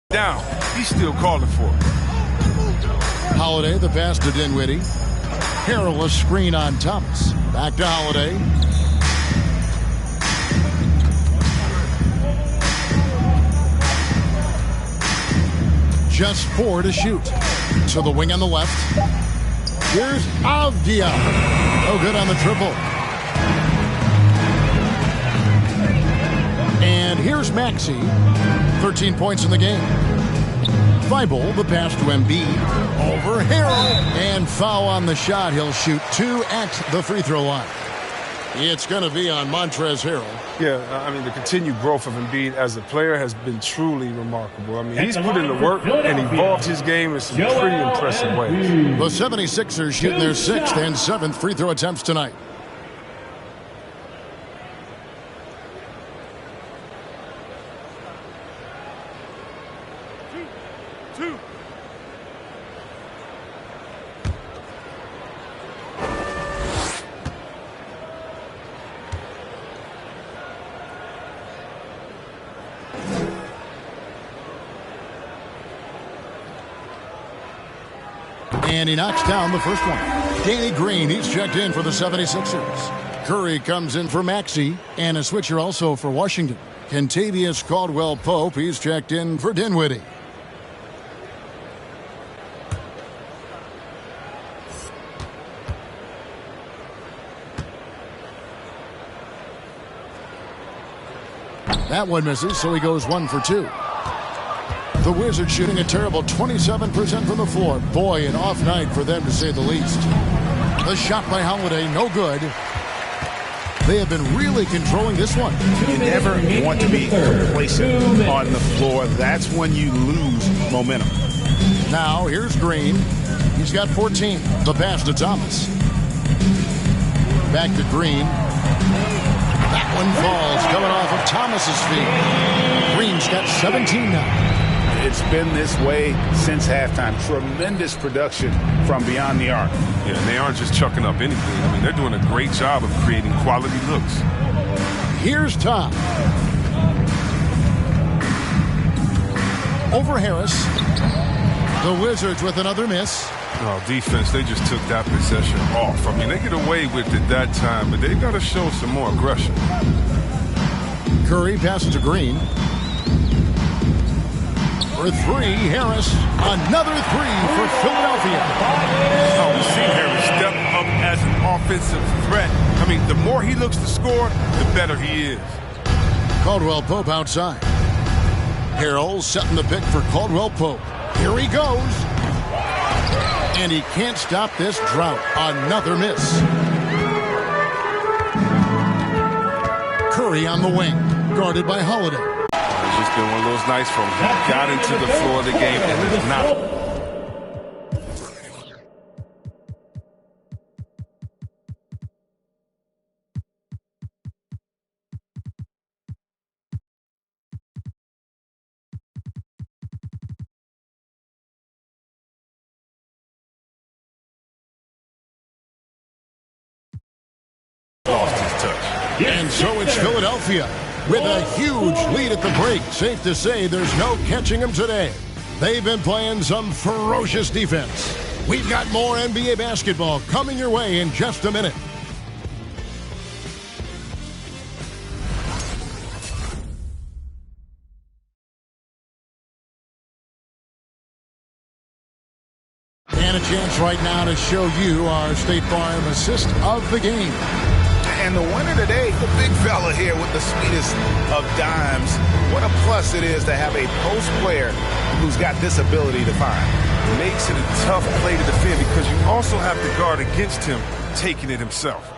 Down. He's still calling for it. Holiday, the pass to Dinwiddie. Harrell, a screen on Thomas. Back to Holiday. Just 4 to shoot. To the wing on the left. Here's Avdia. No good on the triple. And here's Maxey. 13 points in the game. Feibel, the pass to Embiid. Over Harrell. And foul on the shot. He'll shoot 2 at the free throw line. It's going to be on Montrezl Harrell. Yeah, I mean, the continued growth of Embiid as a player has been truly remarkable. I mean, he's put in the work and evolved his game in some pretty impressive ways. The 76ers shooting their 6th and 7th free throw attempts tonight. And he knocks down the first one. Danny Green, he's checked in for the 76ers. Curry comes in for Maxey, and a switcher also for Washington. Kentavious Caldwell-Pope, he's checked in for Dinwiddie. That one misses, so he goes 1 for 2. The Wizards shooting a terrible 27% from the floor. Boy, an off night for them to say the least. The shot by Holiday, no good. They have been really controlling this one. You never want to be complacent on the floor. That's when you lose momentum. Now, here's Green. He's got 14. The pass to Thomas. Back to Green. That one falls, coming off of Thomas's feet. Green's got 17 now. It's been this way since halftime. Tremendous production from beyond the arc. Yeah, and they aren't just chucking up anything. I mean, they're doing a great job of creating quality looks. Here's Tom. Over Harris. The Wizards with another miss. Oh, defense, they just took that possession off. I mean, they get away with it that time, but they got to show some more aggression. Curry passes to Green. For three, Harris. Another three for Philadelphia. Oh, we've seen Harris step up as an offensive threat. I mean, the more he looks to score, the better he is. Caldwell Pope outside. Harrell setting the pick for Caldwell Pope. Here he goes. And he can't stop this drought. Another miss. Curry on the wing, guarded by Holiday. It's just been one of those nights from he got into the floor of the game and is not. Lost his touch. And so it's Philadelphia with a huge lead at the break. Safe to say there's no catching them today. They've been playing some ferocious defense. We've got more NBA basketball coming your way in just a minute. And a chance right now to show you our State Farm assist of the game. And the winner today, the big fella here with the sweetest of dimes. What a plus it is to have a post player who's got this ability to find. Makes it a tough play to defend because you also have to guard against him taking it himself.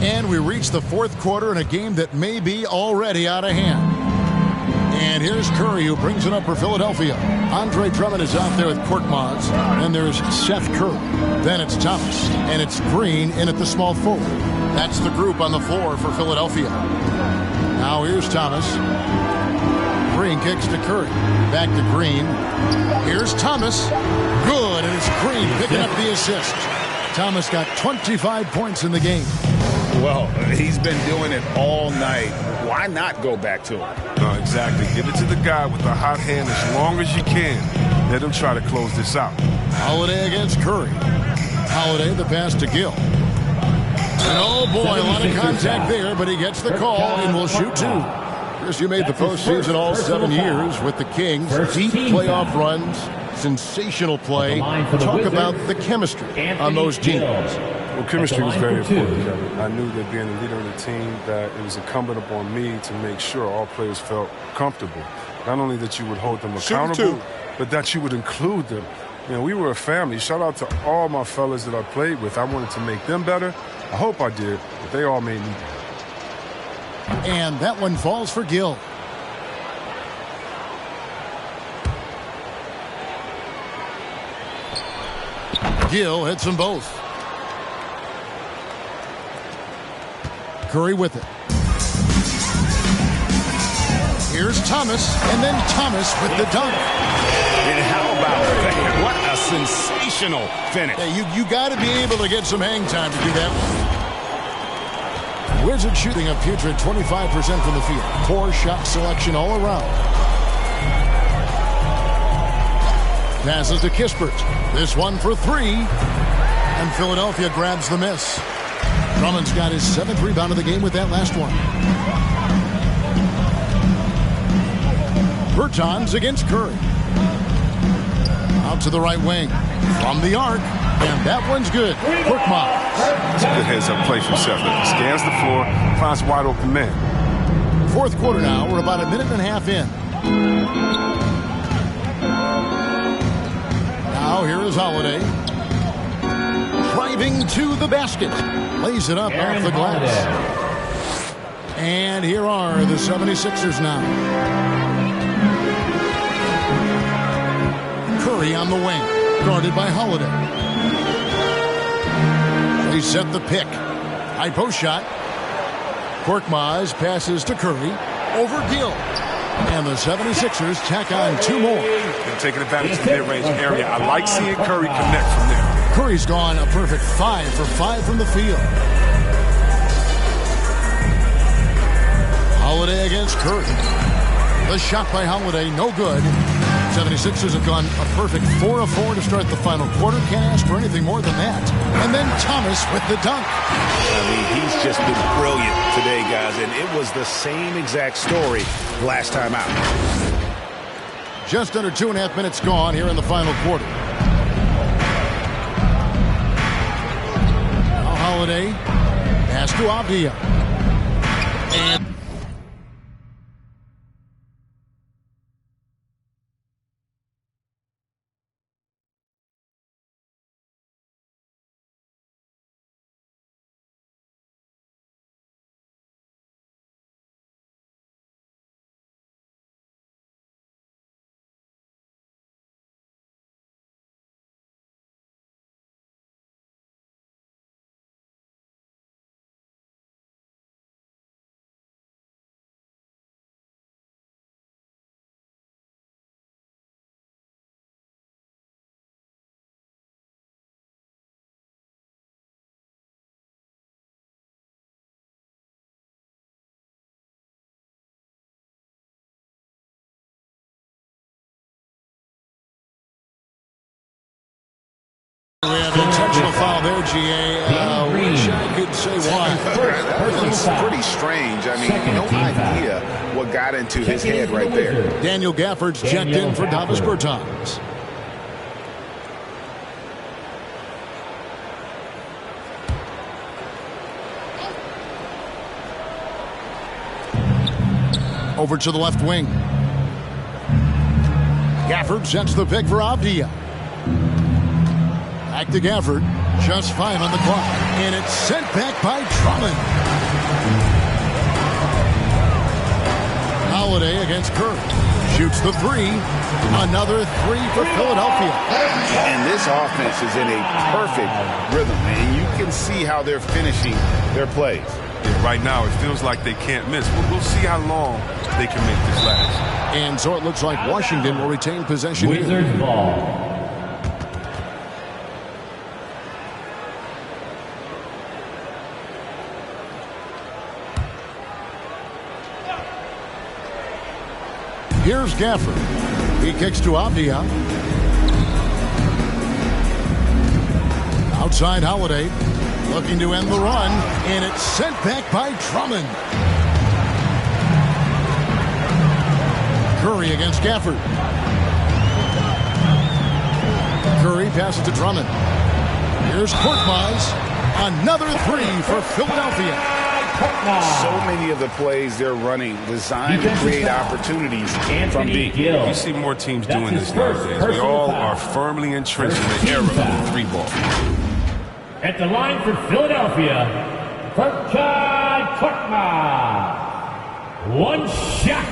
And we reach the fourth quarter in a game that may be already out of hand. And here's Curry, who brings it up for Philadelphia. Andre Drummond is out there with Korkmaz. And there's Seth Curry. Then it's Thomas. And it's Green in at the small forward. That's the group on the floor for Philadelphia. Now here's Thomas. Green kicks to Curry. Back to Green. Here's Thomas. Good, and it's Green picking up the assist. Thomas got 25 points in the game. Well, he's been doing it all night. Why not go back to him? No, exactly. Give it to the guy with the hot hand as long as you can. Let him try to close this out. Holiday against Curry. Holiday, the pass to Gill. And oh boy, a lot of contact there, but he gets the call and will shoot two. Chris, you made the postseason all 7 years with the Kings. Deep playoff runs, sensational play. Talk about the chemistry on those teams. Well, chemistry was very important. I knew that being the leader of the team, that it was incumbent upon me to make sure all players felt comfortable. Not only that you would hold them accountable, but that you would include them. You know, we were a family. Shout out to all my fellas that I played with. I wanted to make them better. I hope I did, but they all made me better. And that one falls for Gill. Gill hits them both. Curry with it. Here's Thomas, and then Thomas with the dunk. And how about that? What a sensational finish. Yeah, you got to be able to get some hang time to do that one. Wizards shooting a putrid 25% from the field. Poor shot selection all around. Passes to Kispert. This one for three. And Philadelphia grabs the miss. Drummond's got his 7th rebound of the game with that last one. Bertans against Curry. Out to the right wing. From the arc. And that one's good. Korkmaz. It's a good heads-up play from Seth. He scans the floor, finds a wide-open man. Fourth quarter now. We're about a minute and a half in. Now here is Holiday. Driving to the basket. Lays it up off the glass. And here are the 76ers now. Curry on the wing. Guarded by Holiday. They set the pick. High post shot. Korkmaz passes to Curry. Over Gill. And the 76ers tack on 2 more. They're taking advantage of the mid-range area. I like seeing Curry connect from there. Curry's gone a perfect 5 for 5 from the field. Holiday against Curry. The shot by Holiday, no good. 76ers have gone a perfect 4 of 4 to start the final quarter. Can't ask for anything more than that. And then Thomas with the dunk. I mean, he's just been brilliant today, guys, and it was the same exact story last time out. Just under 2.5 minutes gone here in the final quarter. Now Holiday pass to Avdia. And we have intentional foul there, GA. Wish I could say why. That was pretty strange. I mean, no idea what got into his head right there. Daniel Gafford's checked in for Davis Bertans. Over to the left wing. Gafford sets the pick for Avdia. Back to Gafford. Just 5 on the clock. And it's sent back by Drummond. Holiday against Kirk. Shoots the 3. Another 3 for Philadelphia. And this offense is in a perfect rhythm, and you can see how they're finishing their plays. Yeah, right now, it feels like they can't miss. We'll see how long they can make this last. And so it looks like Washington will retain possession. Wizards ball. Here's Gafford. He kicks to Avdia. Outside Holiday. Looking to end the run. And it's sent back by Drummond. Curry against Gafford. Curry passes to Drummond. Here's Korkmaz. Another 3 for Philadelphia. So many of the plays they're running designed to create opportunities from deep. You see more teams doing this nowadays. They all are firmly entrenched in the era of the 3-ball. At the line for Philadelphia, Korkmaz. One shot.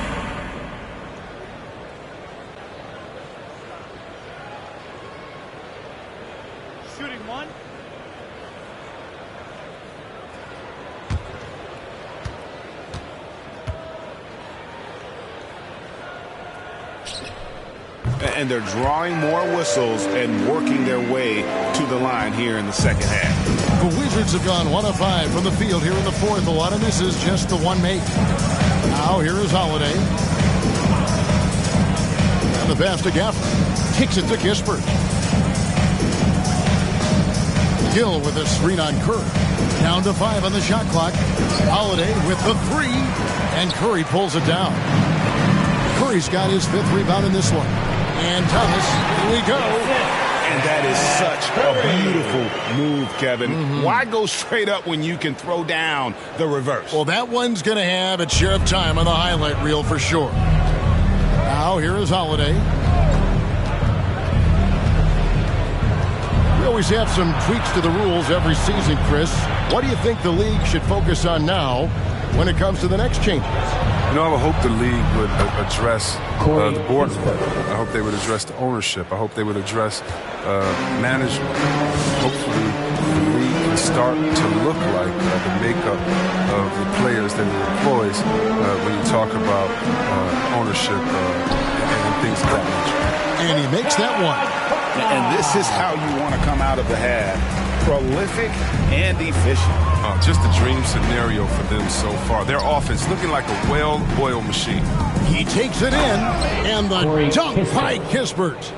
Shooting 1. And they're drawing more whistles and working their way to the line here in the second half. The Wizards have gone 1 of 5 from the field here in the fourth. A lot of misses, just the one make. Now here is Holiday. And the pass to Gafford. Kicks it to Kispert. Gill with a screen on Curry. Down to 5 on the shot clock. Holiday with the 3. And Curry pulls it down. Curry's got his 5th rebound in this one. And Thomas, here we go. And that is such a beautiful move, Kevin. Why go straight up when you can throw down the reverse? Well, that one's going to have its share of time on the highlight reel for sure. Now, here is Holiday. We always have some tweaks to the rules every season, Chris. What do you think the league should focus on now when it comes to the next changes? You know, I hope the league would address the board. I hope they would address the ownership. I hope they would address management. Hopefully, the league can start to look like the makeup of the players that it employs when you talk about ownership and things of that nature. And he makes that one. And this is how you want to come out of the half prolific and efficient. Just a dream scenario for them so far. Their offense looking like a well-oiled machine. He takes it in, and the dunk by Kispert.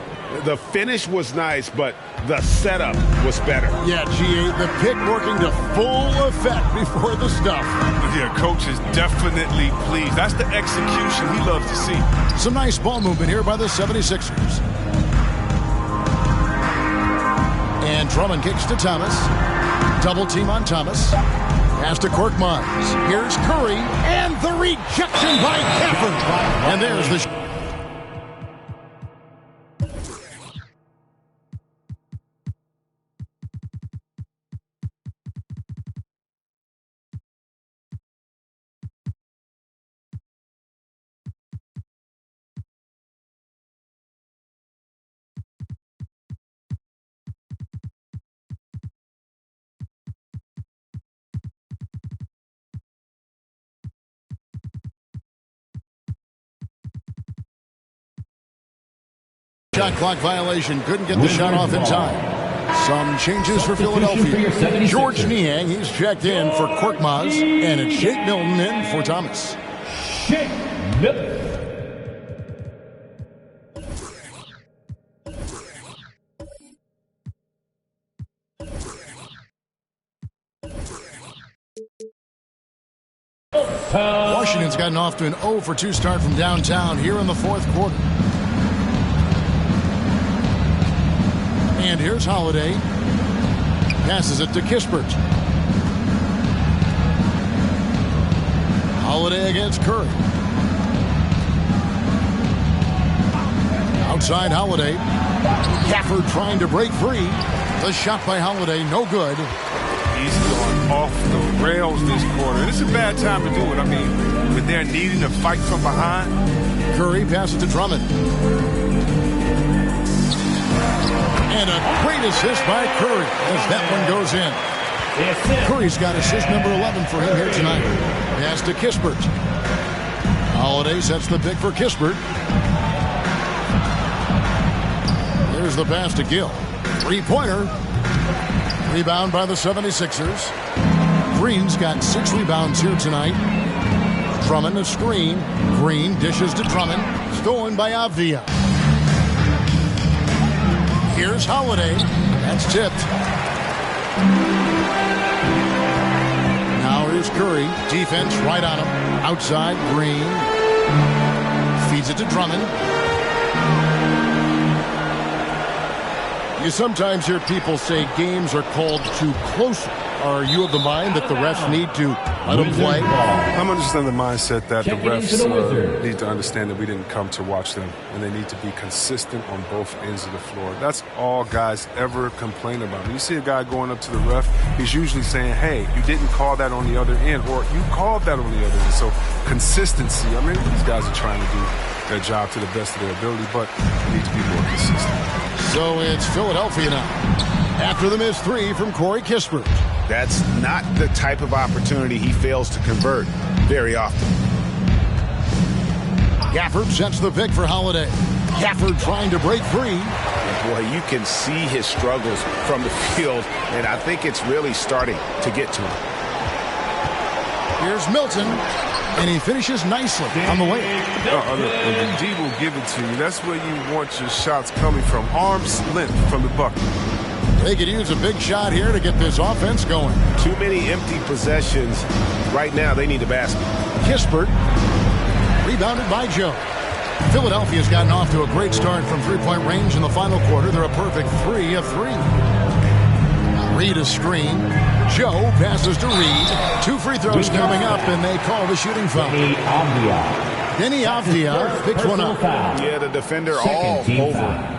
The finish was nice, but the setup was better. Yeah, G8, the pick working to full effect before the stuff. Yeah, coach is definitely pleased. That's the execution he loves to see. Some nice ball movement here by the 76ers. And Drummond kicks to Thomas. Double team on Thomas. Pass to Korkmaz. Here's Curry. And the rejection by Gafford. And there's the shot clock violation. Couldn't get the shot off in time. Some changes for Philadelphia. George Niang, he's checked in for Korkmaz, and it's Shake Milton in for Thomas. Shake Milton. Washington's gotten off to an 0-for-2 start from downtown here in the fourth quarter. And here's Holiday. Passes it to Kispert. Holiday against Curry. Outside Holiday. Gafford trying to break free. The shot by Holiday, no good. He's gone off the rails this quarter. And it's a bad time to do it. I mean, when they're needing to fight from behind. Curry passes to Drummond. And a great assist by Curry as that one goes in. Curry's got assist number 11 for him here tonight. Pass to Kispert. Holiday sets the pick for Kispert. Here's the pass to Gill. Three-pointer. Rebound by the 76ers. Green's got 6 rebounds here tonight. Drummond a screen. Green dishes to Drummond. Stolen by Avdia. Here's Holiday. That's tipped. Now here's Curry. Defense right on him. Outside, Green. Feeds it to Drummond. You sometimes hear people say games are called too close. Are you of the mind that the refs need to let them play? I'm understanding the mindset that the refs need to understand that we didn't come to watch them, and they need to be consistent on both ends of the floor. That's all guys ever complain about. When you see a guy going up to the ref, he's usually saying, hey, you didn't call that on the other end, or you called that on the other end. So consistency, I mean, these guys are trying to do their job to the best of their ability, but they need to be more consistent. So it's Philadelphia now. After the missed 3 from Corey Kispert. That's not the type of opportunity he fails to convert very often. Gafford sets the pick for Holiday. Gafford trying to break free. Boy, you can see his struggles from the field, and I think it's really starting to get to him. Here's Milton, and he finishes nicely on the way. When the D will give it to you, that's where you want your shots coming from. Arm's length from the bucket. They could use a big shot here to get this offense going. Too many empty possessions. Right now, they need a basket. Kispert, rebounded by Joe. Philadelphia's gotten off to a great start from three-point range in the final quarter. They're a perfect 3 of 3. Reed a screen. Joe passes to Reed. 2 free throws coming up, and they call the shooting foul. Denny Avdia picks one up. Yeah, the defender all over.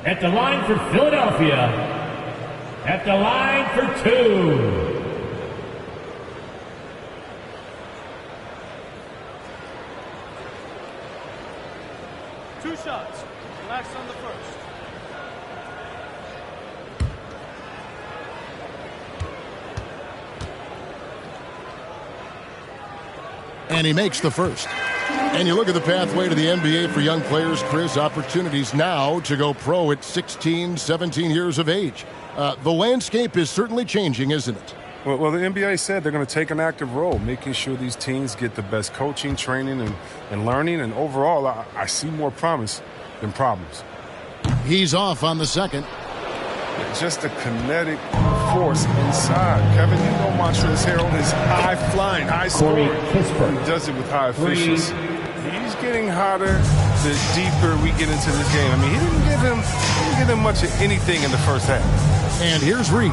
At the line for Philadelphia. At the line for 2. Two shots. Relax on the first. And he makes the first. And you look at the pathway to the NBA for young players, Chris, opportunities now to go pro at 16, 17 years of age. The landscape is certainly changing, isn't it? Well, the NBA said they're going to take an active role, making sure these teams get the best coaching, training, and learning. And overall, I see more promise than problems. He's off on the second. Just a kinetic force inside. Kevin, you know Montrezl Harrell is high-flying, high-scoring. He does it with high efficiency. He's getting hotter the deeper we get into this game. I mean, he didn't give him much of anything in the first half. And here's Reed.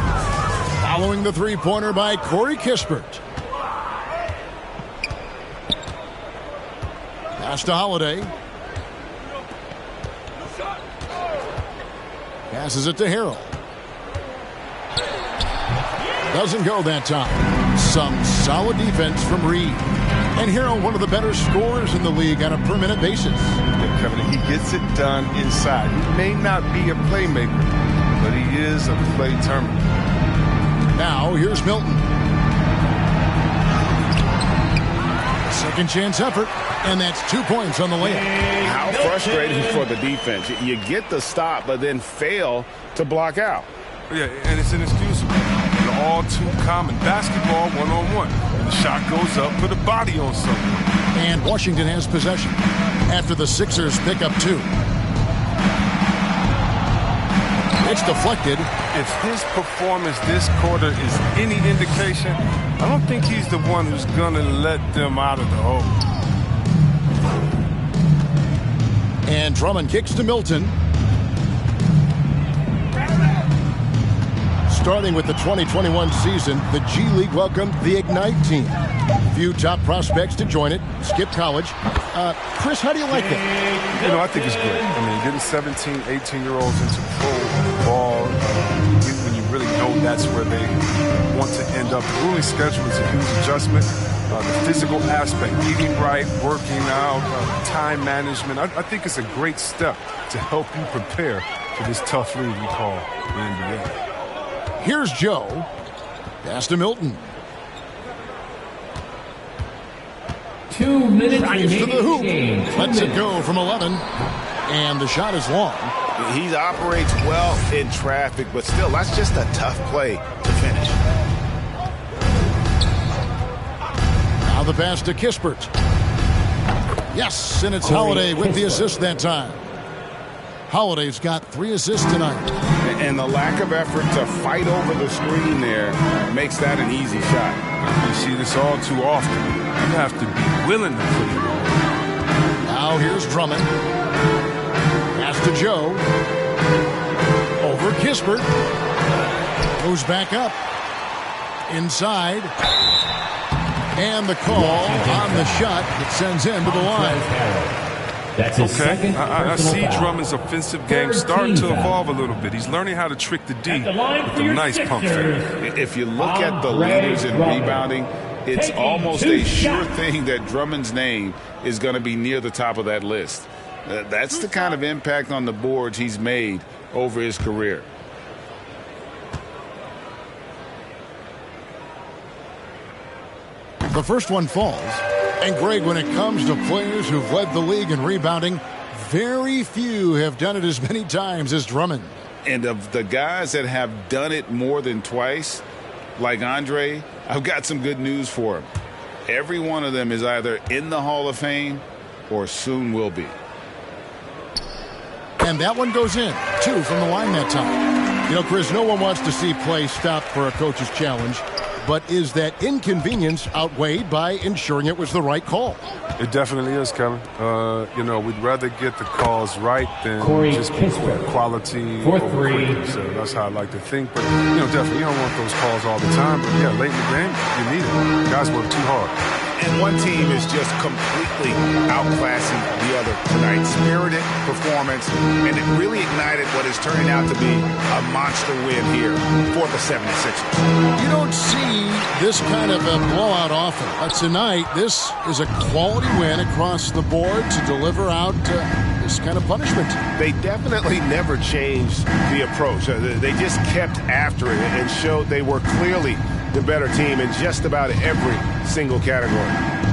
Following the three-pointer by Corey Kispert. Pass to Holiday. Passes it to Harrell. Doesn't go that time. Some solid defense from Reed. And Harrell, one of the better scorers in the league on a per-minute basis. Yeah, Kevin, he gets it done inside. He may not be a playmaker, but he is a play terminator. Now, here's Milton. Second chance effort, and that's 2 points on the layup. How frustrating for the defense. You get the stop, but then fail to block out. Yeah, and it's inexcusable. All too common. Basketball one-on-one. When the shot goes up, put a body on someone. And Washington has possession after the Sixers pick up 2. It's deflected. If his performance this quarter is any indication, I don't think he's the one who's going to let them out of the hole. And Drummond kicks to Milton. Starting with the 2021 season, the G League welcomed the Ignite team. Few top prospects to join it. Skip college. Chris, how do you like that? You know, I think it's great. I mean, getting 17, 18-year-olds into pro ball, when you really know that's where they want to end up. The ruling schedule is a huge adjustment. The physical aspect, eating right, working out, time management. I think it's a great step to help you prepare for this tough league we call the NBA. Here's Joe. Pass to Milton. 2 minutes Drives to the hoop. Game. Lets it go from 11. And the shot is long. He operates well in traffic, but still, that's just a tough play to finish. Now the pass to Kispert. Yes, and it's Holiday with the assist that time. Holiday's got 3 assists tonight. And the lack of effort to fight over the screen there makes that an easy shot. You see this all too often. You have to be willing to put it on. Now here's Drummond. Pass to Joe. Over Kispert. Goes back up. Inside. And the call on the shot that sends him to the line. That's his second I see foul. Drummond's offensive game starting to evolve a little bit. He's learning how to trick the D with a nice pump fake. If you look at the leaders in rebounding, it's almost a sure thing that Drummond's name is going to be near the top of that list. That's the kind of impact on the boards he's made over his career. The first one falls. And Greg, when it comes to players who've led the league in rebounding, very few have done it as many times as Drummond. And of the guys that have done it more than twice, like Andre, I've got some good news for him. Every one of them is either in the Hall of Fame or soon will be. And that one goes in. 2 from the line that time. You know, Chris, no one wants to see play stopped for a coach's challenge. But is that inconvenience outweighed by ensuring it was the right call? It definitely is, Kevin. You know, we'd rather get the calls right than just quality over quickly. So that's how I like to think. But, you know, definitely you don't want those calls all the time. But, yeah, late in the game, you need it. Guys work too hard. And one team is just completely outclassing the other tonight. Spirited performance, and it really ignited what is turning out to be a monster win here for the 76ers. You don't see this kind of a blowout often. But tonight, this is a quality win across the board to deliver out this kind of punishment. They definitely never changed the approach. They just kept after it and showed they were clearly the better team in just about every single category.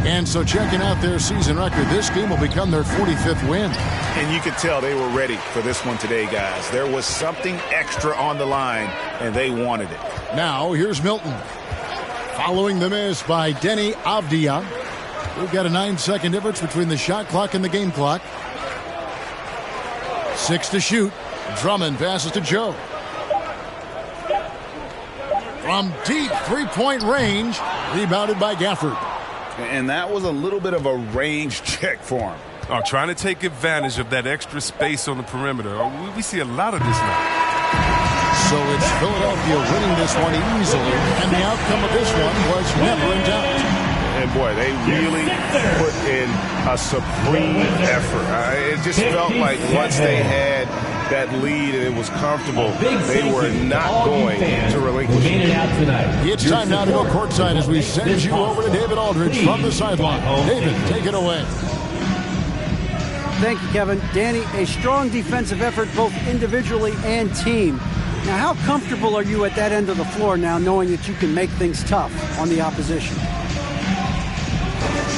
And so checking out their season record, this game will become their 45th win. And you could tell they were ready for this one today, guys. There was something extra on the line, and they wanted it. Now, here's Milton. Following the miss by Denny Avdia. We've got a 9-second difference between the shot clock and the game clock. 6 to shoot. Drummond passes to Joe. From deep three-point range, rebounded by Gafford. And that was a little bit of a range check for him. Trying to take advantage of that extra space on the perimeter. We see a lot of this now. So it's Philadelphia winning this one easily, and the outcome of this one was never in doubt. And boy, they really put in a supreme effort. It just felt like once they had that lead and it was comfortable, they were not going to relinquish it. It's time now to go courtside as we send you over to David Aldridge from the sideline. David, take it away. Thank you, Kevin. Danny, a strong defensive effort both individually and team. Now, how comfortable are you at that end of the floor now, knowing that you can make things tough on the opposition?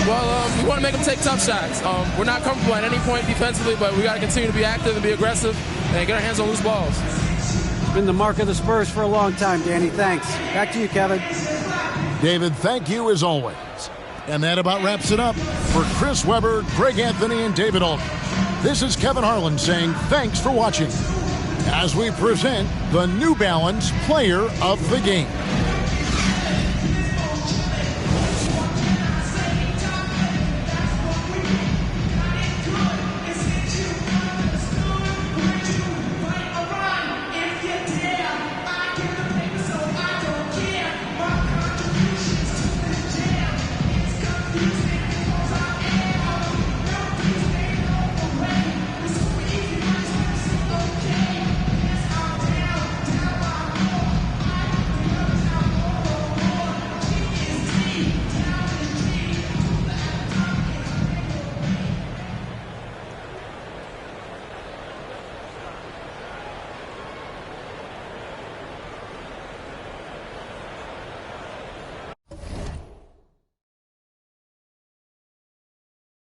Well, we want to make them take tough shots. We're not comfortable at any point defensively, but we got to continue to be active and be aggressive and get our hands on loose balls. It's been the mark of the Spurs for a long time, Danny. Thanks. Back to you, Kevin. David, thank you as always. And that about wraps it up. For Chris Webber, Greg Anthony, and David Aldridge, this is Kevin Harlan saying thanks for watching as we present the New Balance Player of the Game.